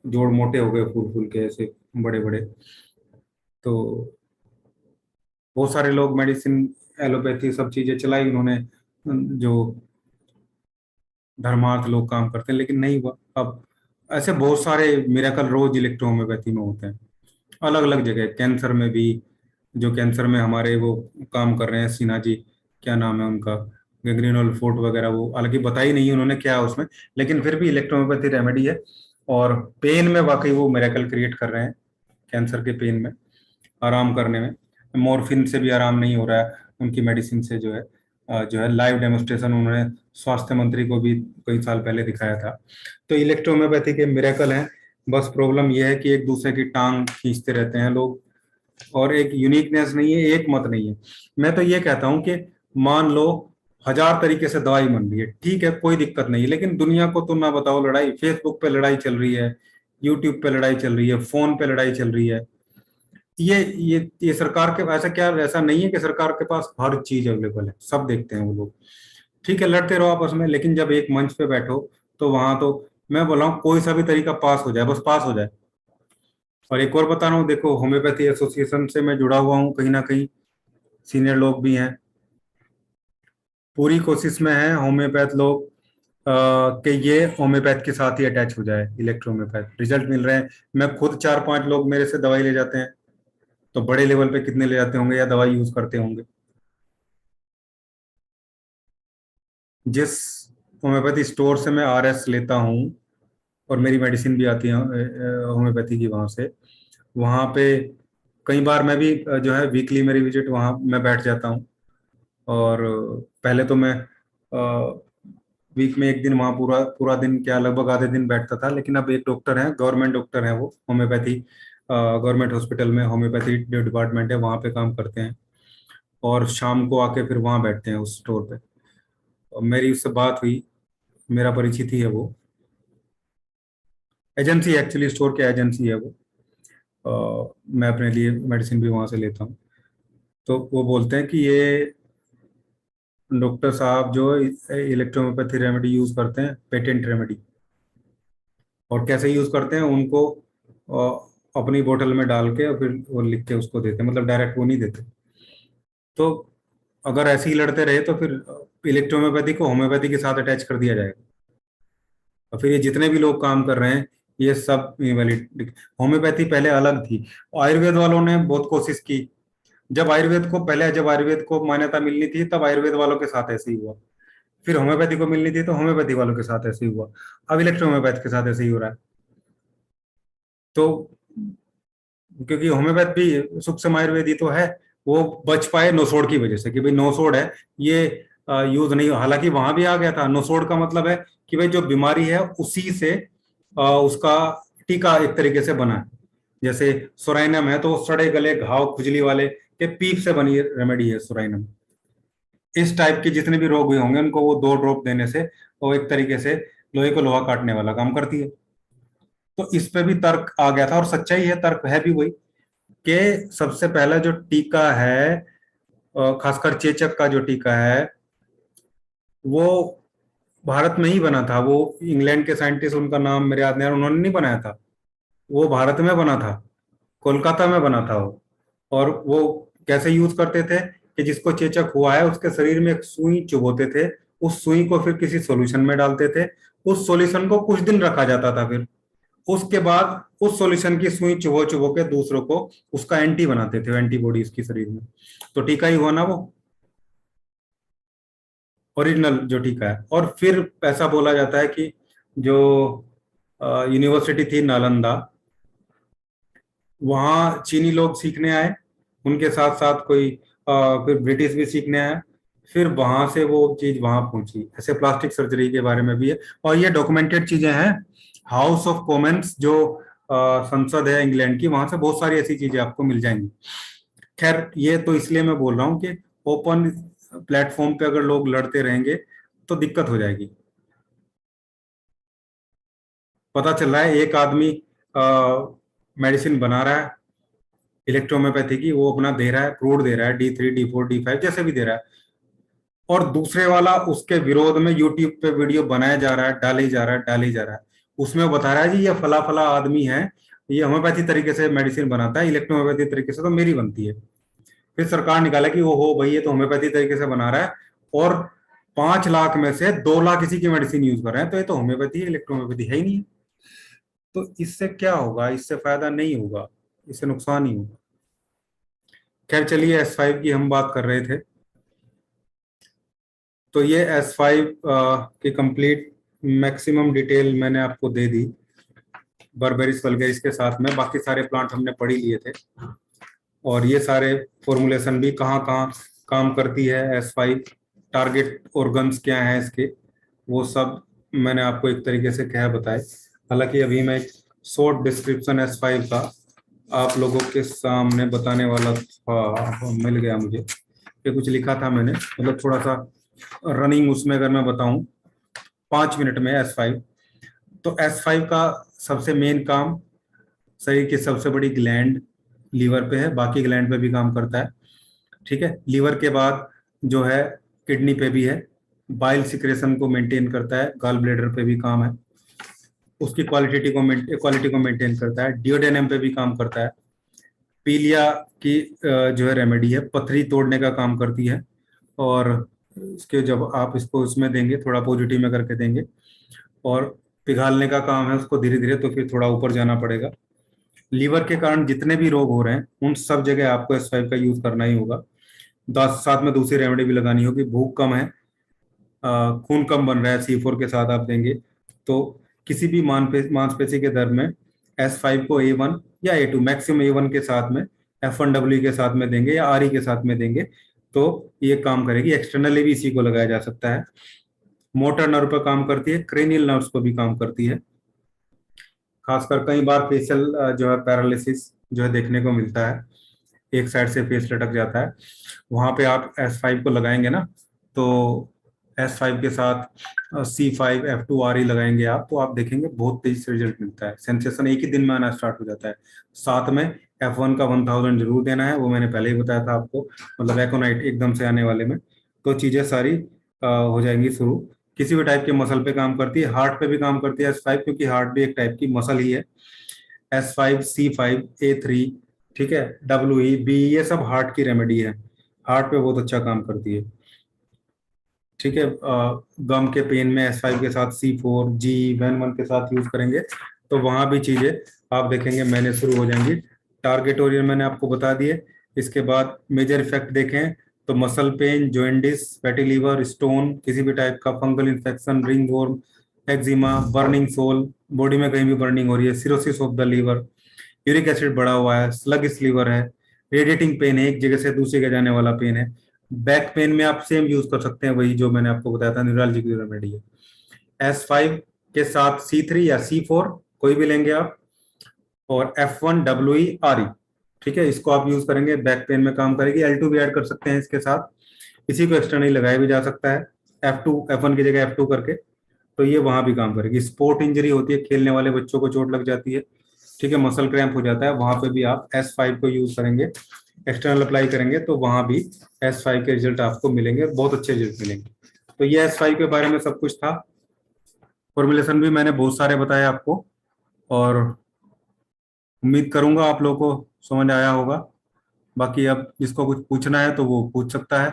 जोड़ मोटे हो गए फूल फूल के ऐसे बड़े बड़े। तो बहुत सारे लोग मेडिसिन, एलोपैथी सब चीजें चलाई उन्होंने, जो धर्मार्थ लोग काम करते हैं, लेकिन नहीं हुआ। अब ऐसे बहुत सारे मिरेकल रोज इलेक्ट्रोहोम्योपैथी में होते हैं, अलग अलग जगह, कैंसर में भी, जो कैंसर में हमारे वो काम कर रहे हैं सिन्हा जी, क्या नाम है उनका, गैंग्रीनोल फोर्ट वगैरह, वो हालांकि बताई नहीं उन्होंने क्या है उसमें, लेकिन फिर भी इलेक्ट्रोहोम्योपैथी रेमेडी है, और पेन में वाकई वो मिरेकल क्रिएट कर रहे हैं, कैंसर के पेन में आराम करने में। मॉर्फिन से भी आराम नहीं हो रहा है उनकी मेडिसिन से, जो है लाइव डेमोस्ट्रेशन उन्होंने स्वास्थ्य मंत्री को भी कई साल पहले दिखाया था। तो इलेक्ट्रोहोम्योपैथी के मिरेकल हैं, बस प्रॉब्लम यह है कि एक दूसरे की टांग खींचते रहते हैं लोग, और एक यूनिकनेस नहीं है, एक मत नहीं है। मैं तो ये कहता हूं कि मान लो 1000 तरीके से दवाई बन रही है, ठीक है कोई दिक्कत नहीं, लेकिन दुनिया को तो ना बताओ लड़ाई, फेसबुक पे लड़ाई चल रही है, यूट्यूब पे लड़ाई चल रही है, फोन पे लड़ाई चल रही है। ये सरकार के, ऐसा क्या, ऐसा नहीं है कि सरकार के पास हर चीज अवेलेबल है, सब देखते हैं वो लोग। ठीक है, लड़ते रहो आपस में, लेकिन जब एक मंच पे बैठो, तो वहां तो मैं बोला हूँ कोई सा भी तरीका पास हो जाए, बस पास हो जाए। और एक और बता रहा हूँ, देखो होम्योपैथी एसोसिएशन से मैं जुड़ा हुआ हूँ कहीं ना कहीं, सीनियर लोग भी हैं, पूरी कोशिश में है होम्योपैथ लोग कि ये होम्योपैथ के साथ ही अटैच हो जाए, इलेक्ट्रो होम्योपैथ रिजल्ट मिल रहे हैं। मैं खुद 4 5 लोग मेरे से दवाई ले जाते हैं, तो बड़े लेवल पे कितने ले जाते होंगे या दवाई यूज करते होंगे। जिस होम्योपैथी स्टोर से मैं RS लेता हूँ, और मेरी मेडिसिन भी आती है होम्योपैथी की वहाँ से। वहाँ पे कई बार मैं भी जो है वीकली मेरी विजिट वहाँ मैं बैठ जाता हूँ। और पहले तो मैं वीक में एक दिन वहाँ पूरा पूरा दिन क्या लगभग आधे दिन बैठता था, लेकिन अब एक डॉक्टर है, गवर्नमेंट डॉक्टर है, वो होम्योपैथी गवर्नमेंट हॉस्पिटल में होम्योपैथी जो डिपार्टमेंट है वहाँ पे काम करते हैं, और शाम को आके फिर वहाँ बैठते हैं उस स्टोर पे। और मेरी उससे बात हुई, मेरा परिचित ही है वो। एजेंसी एक्चुअली, स्टोर की एजेंसी है वो। मैं अपने लिए मेडिसिन भी वहाँ से लेता हूँ। तो वो बोलते हैं कि ये डॉक्टर साहब जो इलेक्ट्रोहोम्योपैथी रेमेडी यूज करते हैं, पेटेंट रेमेडी, और कैसे यूज करते हैं उनको अपनी बोतल में डाल के और फिर वो लिख के उसको देते हैं, मतलब डायरेक्ट वो नहीं देते। तो अगर ऐसे ही लड़ते रहे तो फिर इलेक्ट्रोहोम्योपैथी को होम्योपैथी के साथ अटैच कर दिया जाएगा, और फिर ये जितने भी लोग काम कर रहे हैं ये सब इनवैलिड। होम्योपैथी पहले अलग थी, आयुर्वेद वालों ने बहुत कोशिश की। जब आयुर्वेद को मान्यता मिलनी थी तब आयुर्वेद वालों के साथ ऐसे ही हुआ। फिर होम्योपैथी को मिलनी थी तो होम्योपैथी वालों के साथ ऐसे ही हुआ। अब इलेक्ट्रोहोम्योपैथ के साथ ऐसे ही हो रहा है। तो क्योंकि होम्योपैथ भी सूक्ष्म आयुर्वेद ही तो है, वो बच पाए नोसोड़ की वजह से, कि भाई नोसोड़ है, ये यूज नहीं। हालांकि वहां भी आ गया था। नोसोड़ का मतलब है कि भाई जो बीमारी है उसी से उसका टीका एक तरीके से बना है। जैसे सोराइनम है तो सड़े गले घाव खुजली वाले के पीप से बनी रेमेडी है सोराइनम। इस टाइप के जितने भी रोग हुए होंगे उनको वो 2 ड्रॉप देने से वो एक तरीके से लोहे को लोहा काटने वाला काम करती है। तो इस पे भी तर्क आ गया था, और सच्चाई है, तर्क है भी वही, कि सबसे पहला जो टीका है, खासकर चेचक का जो टीका है, वो भारत में ही बना था। वो इंग्लैंड के साइंटिस्ट, उनका नाम मेरे याद नहीं आ रहा, उन्होंने नहीं बनाया था, वो भारत में बना था, कोलकाता में बना था वो। और वो कैसे यूज करते थे कि जिसको चेचक हुआ है उसके शरीर में एक सुई चुभोते थे, उस सुई को फिर किसी सॉल्यूशन में डालते थे, उस सॉल्यूशन को कुछ दिन रखा जाता था, फिर उसके बाद उस सॉल्यूशन की सुई चुभो चुभो के दूसरों को उसका एंटी बनाते थे, एंटीबॉडी उसकी शरीर में। तो टीका ही हुआ ना वो, ओरिजिनल जो टीका है। और फिर ऐसा बोला जाता है कि जो यूनिवर्सिटी थी नालंदा, वहाँ चीनी लोग सीखने आए, उनके साथ साथ कोई फिर ब्रिटिश भी सीखने आया, फिर वहां से वो चीज वहां पहुंची। ऐसे प्लास्टिक सर्जरी के बारे में भी है, और ये डॉक्यूमेंटेड चीजें हैं। हाउस ऑफ कॉमन्स जो संसद है इंग्लैंड की, वहां से बहुत सारी ऐसी चीजें आपको मिल जाएंगी। खैर, ये तो इसलिए मैं बोल रहा हूँ कि ओपन प्लेटफॉर्म पे अगर लोग लड़ते रहेंगे तो दिक्कत हो जाएगी। पता चल रहा है एक आदमी मेडिसिन बना रहा है इलेक्ट्रोहोम्योपैथी की, वो अपना दे रहा है, फ्रूट दे रहा है, D3 D4 D5 जैसे भी दे रहा है, और दूसरे वाला उसके विरोध में यूट्यूब पे वीडियो बनाया जा रहा है, डाले जा रहा है, डाले जा रहा है। उसमें बता रहा है जी ये फला फला आदमी है, ये होम्योपैथी तरीके से मेडिसिन बनाता है, इलेक्ट्रोहोम्योपैथी तरीके से तो मेरी बनती है। फिर सरकार निकाला कि वो हो भाई ये तो होम्योपैथी तरीके से बना रहा है, और 5 लाख में से 2 लाख इसी की मेडिसिन यूज कर रहे हैं, तो ये तो होम्योपैथी है, इलेक्ट्रोहोम्योपैथी है ही नहीं। तो इससे क्या होगा? इससे फायदा नहीं होगा, इससे नुकसान ही होगा। खैर चलिए, S5 की हम बात कर रहे थे। तो ये S5 की कंप्लीट मैक्सिमम डिटेल मैंने आपको दे दी, बर्बेरिस वल्गेरिस के साथ में। बाकी सारे प्लांट हमने पढ़ ही लिए थे, और ये सारे फॉर्मुलेशन भी कहाँ कहाँ काम करती है S5, टारगेट ऑर्गन्स क्या हैं इसके, वो सब मैंने आपको एक तरीके से क्या बताए। हालांकि अभी मैं एक शॉर्ट डिस्क्रिप्शन S5 का आप लोगों के सामने बताने वाला था, मिल गया मुझे, कि कुछ लिखा था मैंने, मतलब थोड़ा सा रनिंग उसमें अगर मैं बताऊं 5 मिनट में S5। तो S5 का सबसे मेन काम शरीर की सबसे बड़ी ग्लैंड लीवर पे है, बाकी ग्लैंड पे भी काम करता है। ठीक है, लीवर के बाद जो है किडनी पे भी है, बाइल सिक्रेशन को मेंटेन करता है, गॉल ब्लेडर पे भी काम है, उसकी क्वालिटी को मेंटेन करता है, डिओडेनम पे भी काम करता है। पीलिया की जो है रेमेडी है, पथरी तोड़ने का काम करती है। और इसके जब आप इसको उसमें देंगे, थोड़ा पॉजिटिव में करके देंगे, और पिघालने का काम है उसको धीरे धीरे, तो फिर थोड़ा ऊपर जाना पड़ेगा। लीवर के कारण जितने भी रोग हो रहे हैं उन सब जगह आपको S5 का यूज करना ही होगा। साथ में दूसरी रेमेडी भी लगानी होगी। भूख कम है, खून कम बन रहा है, C4 के साथ आप देंगे तो किसी भी मांसपेशी के दर्द में S5 को A1 या A2 मैक्सिमम A1 के साथ में, F1W के साथ में देंगे या RE के साथ में देंगे तो ये काम करेगी। एक्सटर्नली भी इसी को लगाया जा सकता है। मोटर नर्व पर काम करती है, क्रेनियल नर्व्स पर भी काम करती है। खासकर कई बार फेशियल जो है पैरालिसिस जो है देखने को मिलता है, एक साइड से फेस लटक जाता है, वहां पे आप S5 को लगाएंगे ना, तो S5 के साथ C5 F2 RE लगाएंगे आप, तो आप देखेंगे बहुत तेजी से रिजल्ट मिलता है। सेंसेशन एक ही दिन में आना स्टार्ट हो जाता है। साथ में F1 का 1000 जरूर देना है, वो मैंने पहले ही बताया था आपको, मतलब एकोनाइट एकदम से आने वाले में, तो चीजें सारी हो जाएंगी शुरू। किसी भी टाइप के मसल पे काम करती है, हार्ट पे भी काम करती है S5, क्योंकि हार्ट भी एक टाइप की मसल ही है। S5 C5 A3, ठीक है, WE B, ये सब हार्ट की रेमेडी है, हार्ट पे बहुत अच्छा काम करती है। ठीक है, गम के पेन में S5 के साथ C4 G Ven1 के साथ यूज करेंगे तो वहां भी चीजें आप देखेंगे मैंने शुरू हो जाएंगी। टारगेट ओरियन मैंने आपको बता दिए। इसके बाद मेजर इफेक्ट देखें तो muscle pain, joints, fatty liver, stone, किसी भी टाइप का fungal infection, ringworm, eczema, burning sole, body में कहीं भी बर्निंग हो रही है, cirrhosis of the liver, uric acid बढ़ा हुआ है, स्लगिश लीवर है, रेडिएटिंग पेन है, एक जगह से दूसरी जगह जाने वाला पेन है। बैक पेन में आप सेम यूज कर सकते हैं, वही जो मैंने आपको बताया था, न्यूरलजिक रेमेडी है। S5 के साथ C3 या C4 कोई भी लेंगे आप, और F1WE RE, ठीक है, इसको आप यूज करेंगे, बैक पेन में काम करेगी। L2 भी ऐड कर सकते हैं इसके साथ, इसी को एक्सटर्नली लगाया भी जा सकता है, F1 की जगह F2 करके, तो ये वहां भी काम करेगी। स्पोर्ट इंजरी होती है, खेलने वाले बच्चों को चोट लग जाती है, ठीक है, मसल क्रैम्प हो जाता है, वहां पे भी आप S5 को यूज करेंगे, एक्सटर्नल अप्लाई करेंगे तो वहां भी S5 के रिजल्ट आपको मिलेंगे, बहुत अच्छे रिजल्ट मिलेंगे। तो ये S5 के बारे में सब कुछ था। फॉर्मुलेशन भी मैंने बहुत सारे बताए आपको, और उम्मीद करूंगा आप लोगों को समझ आया होगा। बाकी अब जिसको कुछ पूछना है तो वो पूछ सकता है।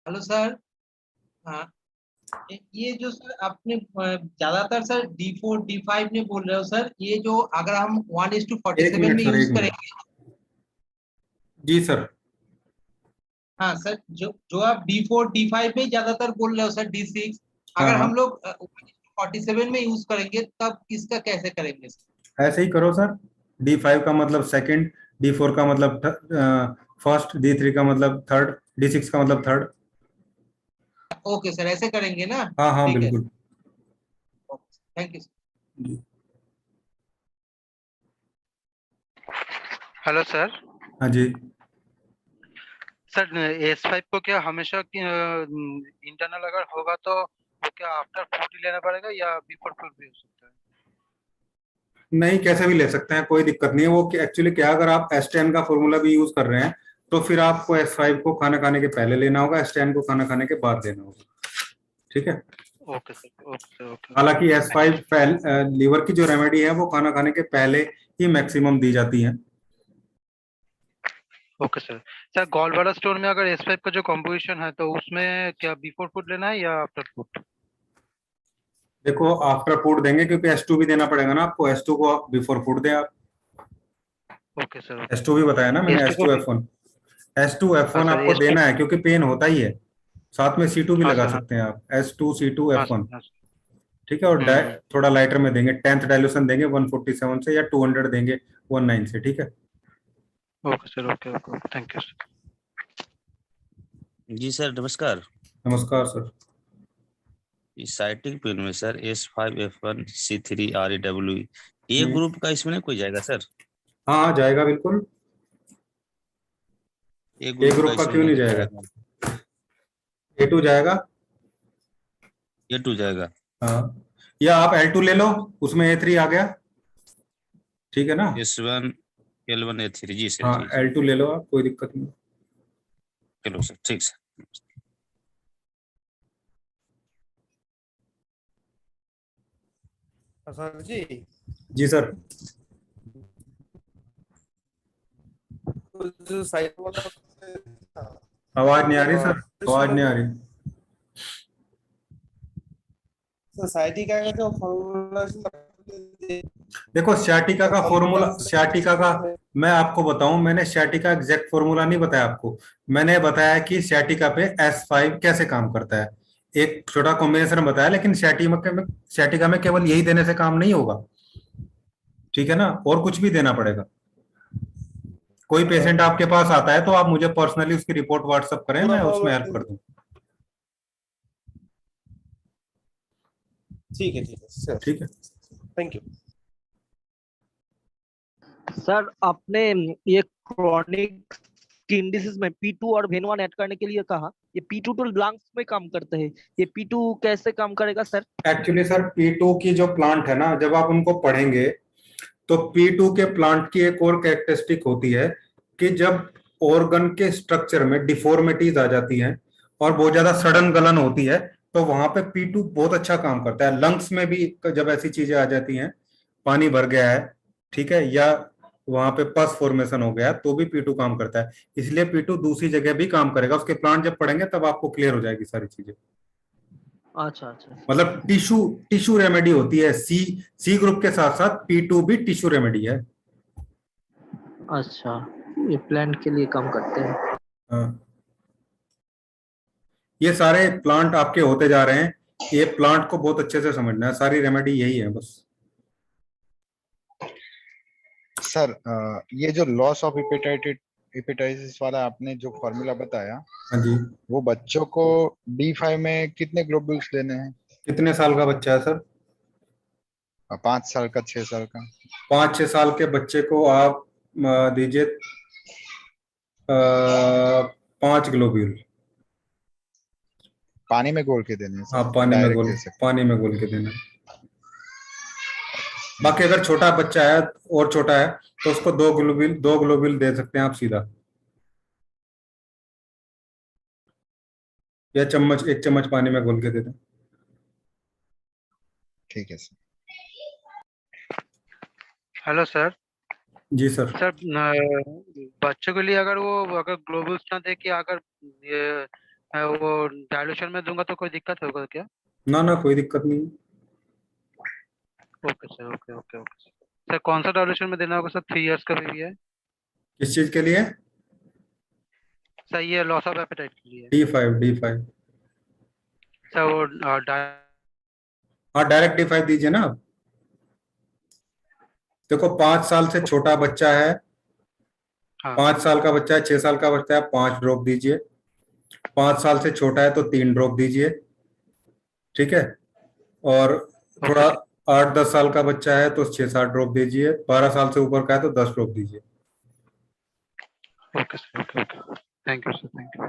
Hello sir. हाँ, ये जो सर आपने ज्यादातर सर D4 D5 ने बोल रहे हो सर, ये जो अगर हम 1:47 एक मिनट में सर, यूज एक मिनट। करेंगे। जी सर। हाँ सर, जो जो आप D4 D5 में ज्यादातर बोल रहे हो सर, D6 हाँ अगर हाँ, हम लोग 1:47 में यूज करेंगे तब इसका कैसे करेंगे सर? ऐसे ही करो सर। D5 का मतलब सेकंड, D4 का मतलब फर्स्ट, D3 का मतलब थर्ड, D6 का मतलब थर्ड। ओके सर, ऐसे करेंगे ना? हाँ हाँ ठीक है, बिल्कुल। Thank you sir. जी। Hello sir. हाँ जी। सर S5 को क्या हमेशा इंटरनल अगर होगा तो वो क्या आफ्टर फूड ही लेना पड़ेगा या बिफोर फूड भी हो सकता है? नहीं, कैसे भी ले सकते हैं, कोई दिक्कत नहीं है। वो एक्चुअली क्या, अगर आप S10 का फॉर्मूला भी यूज कर रहे हैं तो फिर आपको S5 को खाना खाने के पहले लेना होगा, S10 को खाना खाने के बाद लेना होगा, ठीक है। Okay sir, okay sir, okay okay, हालांकि थैंक यू S5 लीवर की जो रेमेडी है वो खाना खाने के पहले ही मैक्सिमम दी जाती है। Sir. Okay sir. Sir gall bladder stone में अगर S5 का जो कॉम्पोजिशन है तो उसमें क्या बिफोर फूड लेना है या आफ्टर फूड? देखो, आफ्टर फूड देंगे क्योंकि S2 भी देना पड़ेगा ना आपको, S2 को आप बिफोर फूड दें आप। ओके सर, ओके S2 भी बताया ना मैंने, S2 को S2 भी। F1, S2 हाँ F1 सर, आपको S2। देना है क्योंकि पेन होता ही है। साथ में C2 भी हाँ लगा सर, हाँ सकते हैं आप, S2 C2 हाँ F1, सर, हाँ सर। ठीक है। और हम्म। थोड़ा लाइटर में देंगे, 10th डाइल्यूशन देंगे 147 से, या 200 देंगे 19 से, ठीक है। Okay sir, okay okay, thank you sir. जी सर, नमस्कार। नमस्कार सर। इस साइटिक पेन में sir S5 F1 C3 REW ये ग्रुप का इसमें नहीं कोई जाएगा सर? हाँ हाँ, जाएगा बिल्कुल। ये ए ग्रुप का ग्रुप का इसमें क्यों नहीं नहीं दिखा जाएगा, रहा है। A2 जाएगा। ये 2 जाएगा। हाँ, या आप L2 ले लो, उसमें A3 आ गया, ठीक है ना। S1 L1 A3 जी सर, हाँ, जी जी। L2 ले लो आप, कोई दिक्कत नहीं। चलो सर, ठीक सर। सर जी, जी सर। तो जो साइड वाला आवाज नहीं आ रही सर, आवाज नहीं आ रही। सोसाइटी का जो फॉर्मूला देखो, सciatica का मैं आपको बताऊं, मैंने sciatica एग्जैक्ट फॉर्मूला नहीं बताया आपको। मैंने बताया कि sciatica पे S5 कैसे काम करता है। एक छोटा कॉम्बिनेशन बताया, लेकिन सैटिका में केवल यही देने से काम नहीं होगा, ठीक है ना, और कुछ भी देना पड़ेगा। कोई पेशेंट आपके पास आता है तो आप मुझे पर्सनली उसकी रिपोर्ट व्हाट्सएप करें, मैं उसमें हेल्प कर दूं। ठीक है सर, ठीक है। Thank you. सर आपने ये क्रोनिक स्किन डिसीज में P2 और वेन 1 ऐड करने के लिए कहा, ये P2 तो लंग्स में काम करते हैं, ये P2 कैसे काम करेगा सर? एक्चुअली सर P2 की जो प्लांट है ना, जब आप उनको पढ़ेंगे तो P2 के प्लांट की एक और कैरेक्टरिस्टिक होती है कि जब ऑर्गन के स्ट्रक्चर में डिफॉर्मिटीज आ जाती हैं और बहुत ज्यादा सडन गलन होती है, तो वहां पे P2 बहुत अच्छा काम करता है। लंग्स में भी जब ऐसी चीजें आ जाती हैं, पानी भर गया है, ठीक है, या वहां पे पस फॉर्मेशन हो गया है, तो भी P2 काम करता है। इसलिए P2 दूसरी जगह भी काम करेगा। उसके प्लांट जब पढ़ेंगे तब आपको क्लियर हो जाएगी सारी चीजें। अच्छा अच्छा। मतलब टिश्यू रेमेडी होती है। सी ग्रुप के साथ साथ P2 भी टिश्यू रेमेडी है। अच्छा, ये प्लांट के लिए काम करते हैं। हाँ। ये सारे प्लांट आपके होते जा रहे हैं, ये प्लांट को बहुत अच्छे से समझना है, सारी रेमेडी यही है बस। सर ये जो लॉस ऑफ हेपेटाइटिस वाला आपने जो फॉर्मूला बताया, हाँ जी। वो बच्चों को D5 में कितने ग्लोबुल्स देने हैं? कितने साल का बच्चा है सर? 5 साल का, 6 साल का? 5-6 साल के बच्चे को आप दीजिए 5 ग्लोब्यूल। पानी में घोल के देने हैं सर? हाँ, पानी में घोल के देना। बाकी अगर छोटा बच्चा है और छोटा है तो उसको 2 ग्लोब्यूल दे सकते हैं आप सीधा, या 1 चम्मच पानी में घोल के दे दें। ठीक है सर। Hello sir. जी सर। सर बच्चों के लिए अगर ग्लोबुल्स ना दे के अगर ये वो डायलूशन में दूंगा तो कोई दिक्कत होगा क्या? ना कोई दिक्कत नहीं। Okay sir, okay okay okay sir. कौन सा डायलूशन में देना होगा सर? 3 इयर्स का बेबी है। किस चीज के लिए? सर ये लॉस ऑफ एपेटाइट के लिए। D5 सर वो हाँ, डायरेक्ट D5 दीजिए ना। देखो 5 साल से छोटा बच्चा है, हाँ 5 साल का बच्चा है, 6 साल का बच्चा है, 5 ड्रॉप दीजिए। 5 साल से छोटा है तो 3 ड्रॉप दीजिए, ठीक है। और थोड़ा 8-10 साल का बच्चा है तो 6-7 ड्रॉप दीजिए। 12 साल से ऊपर का है तो 10 ड्रॉप दीजिए। Okay sir, okay okay. Thank you sir, thank you.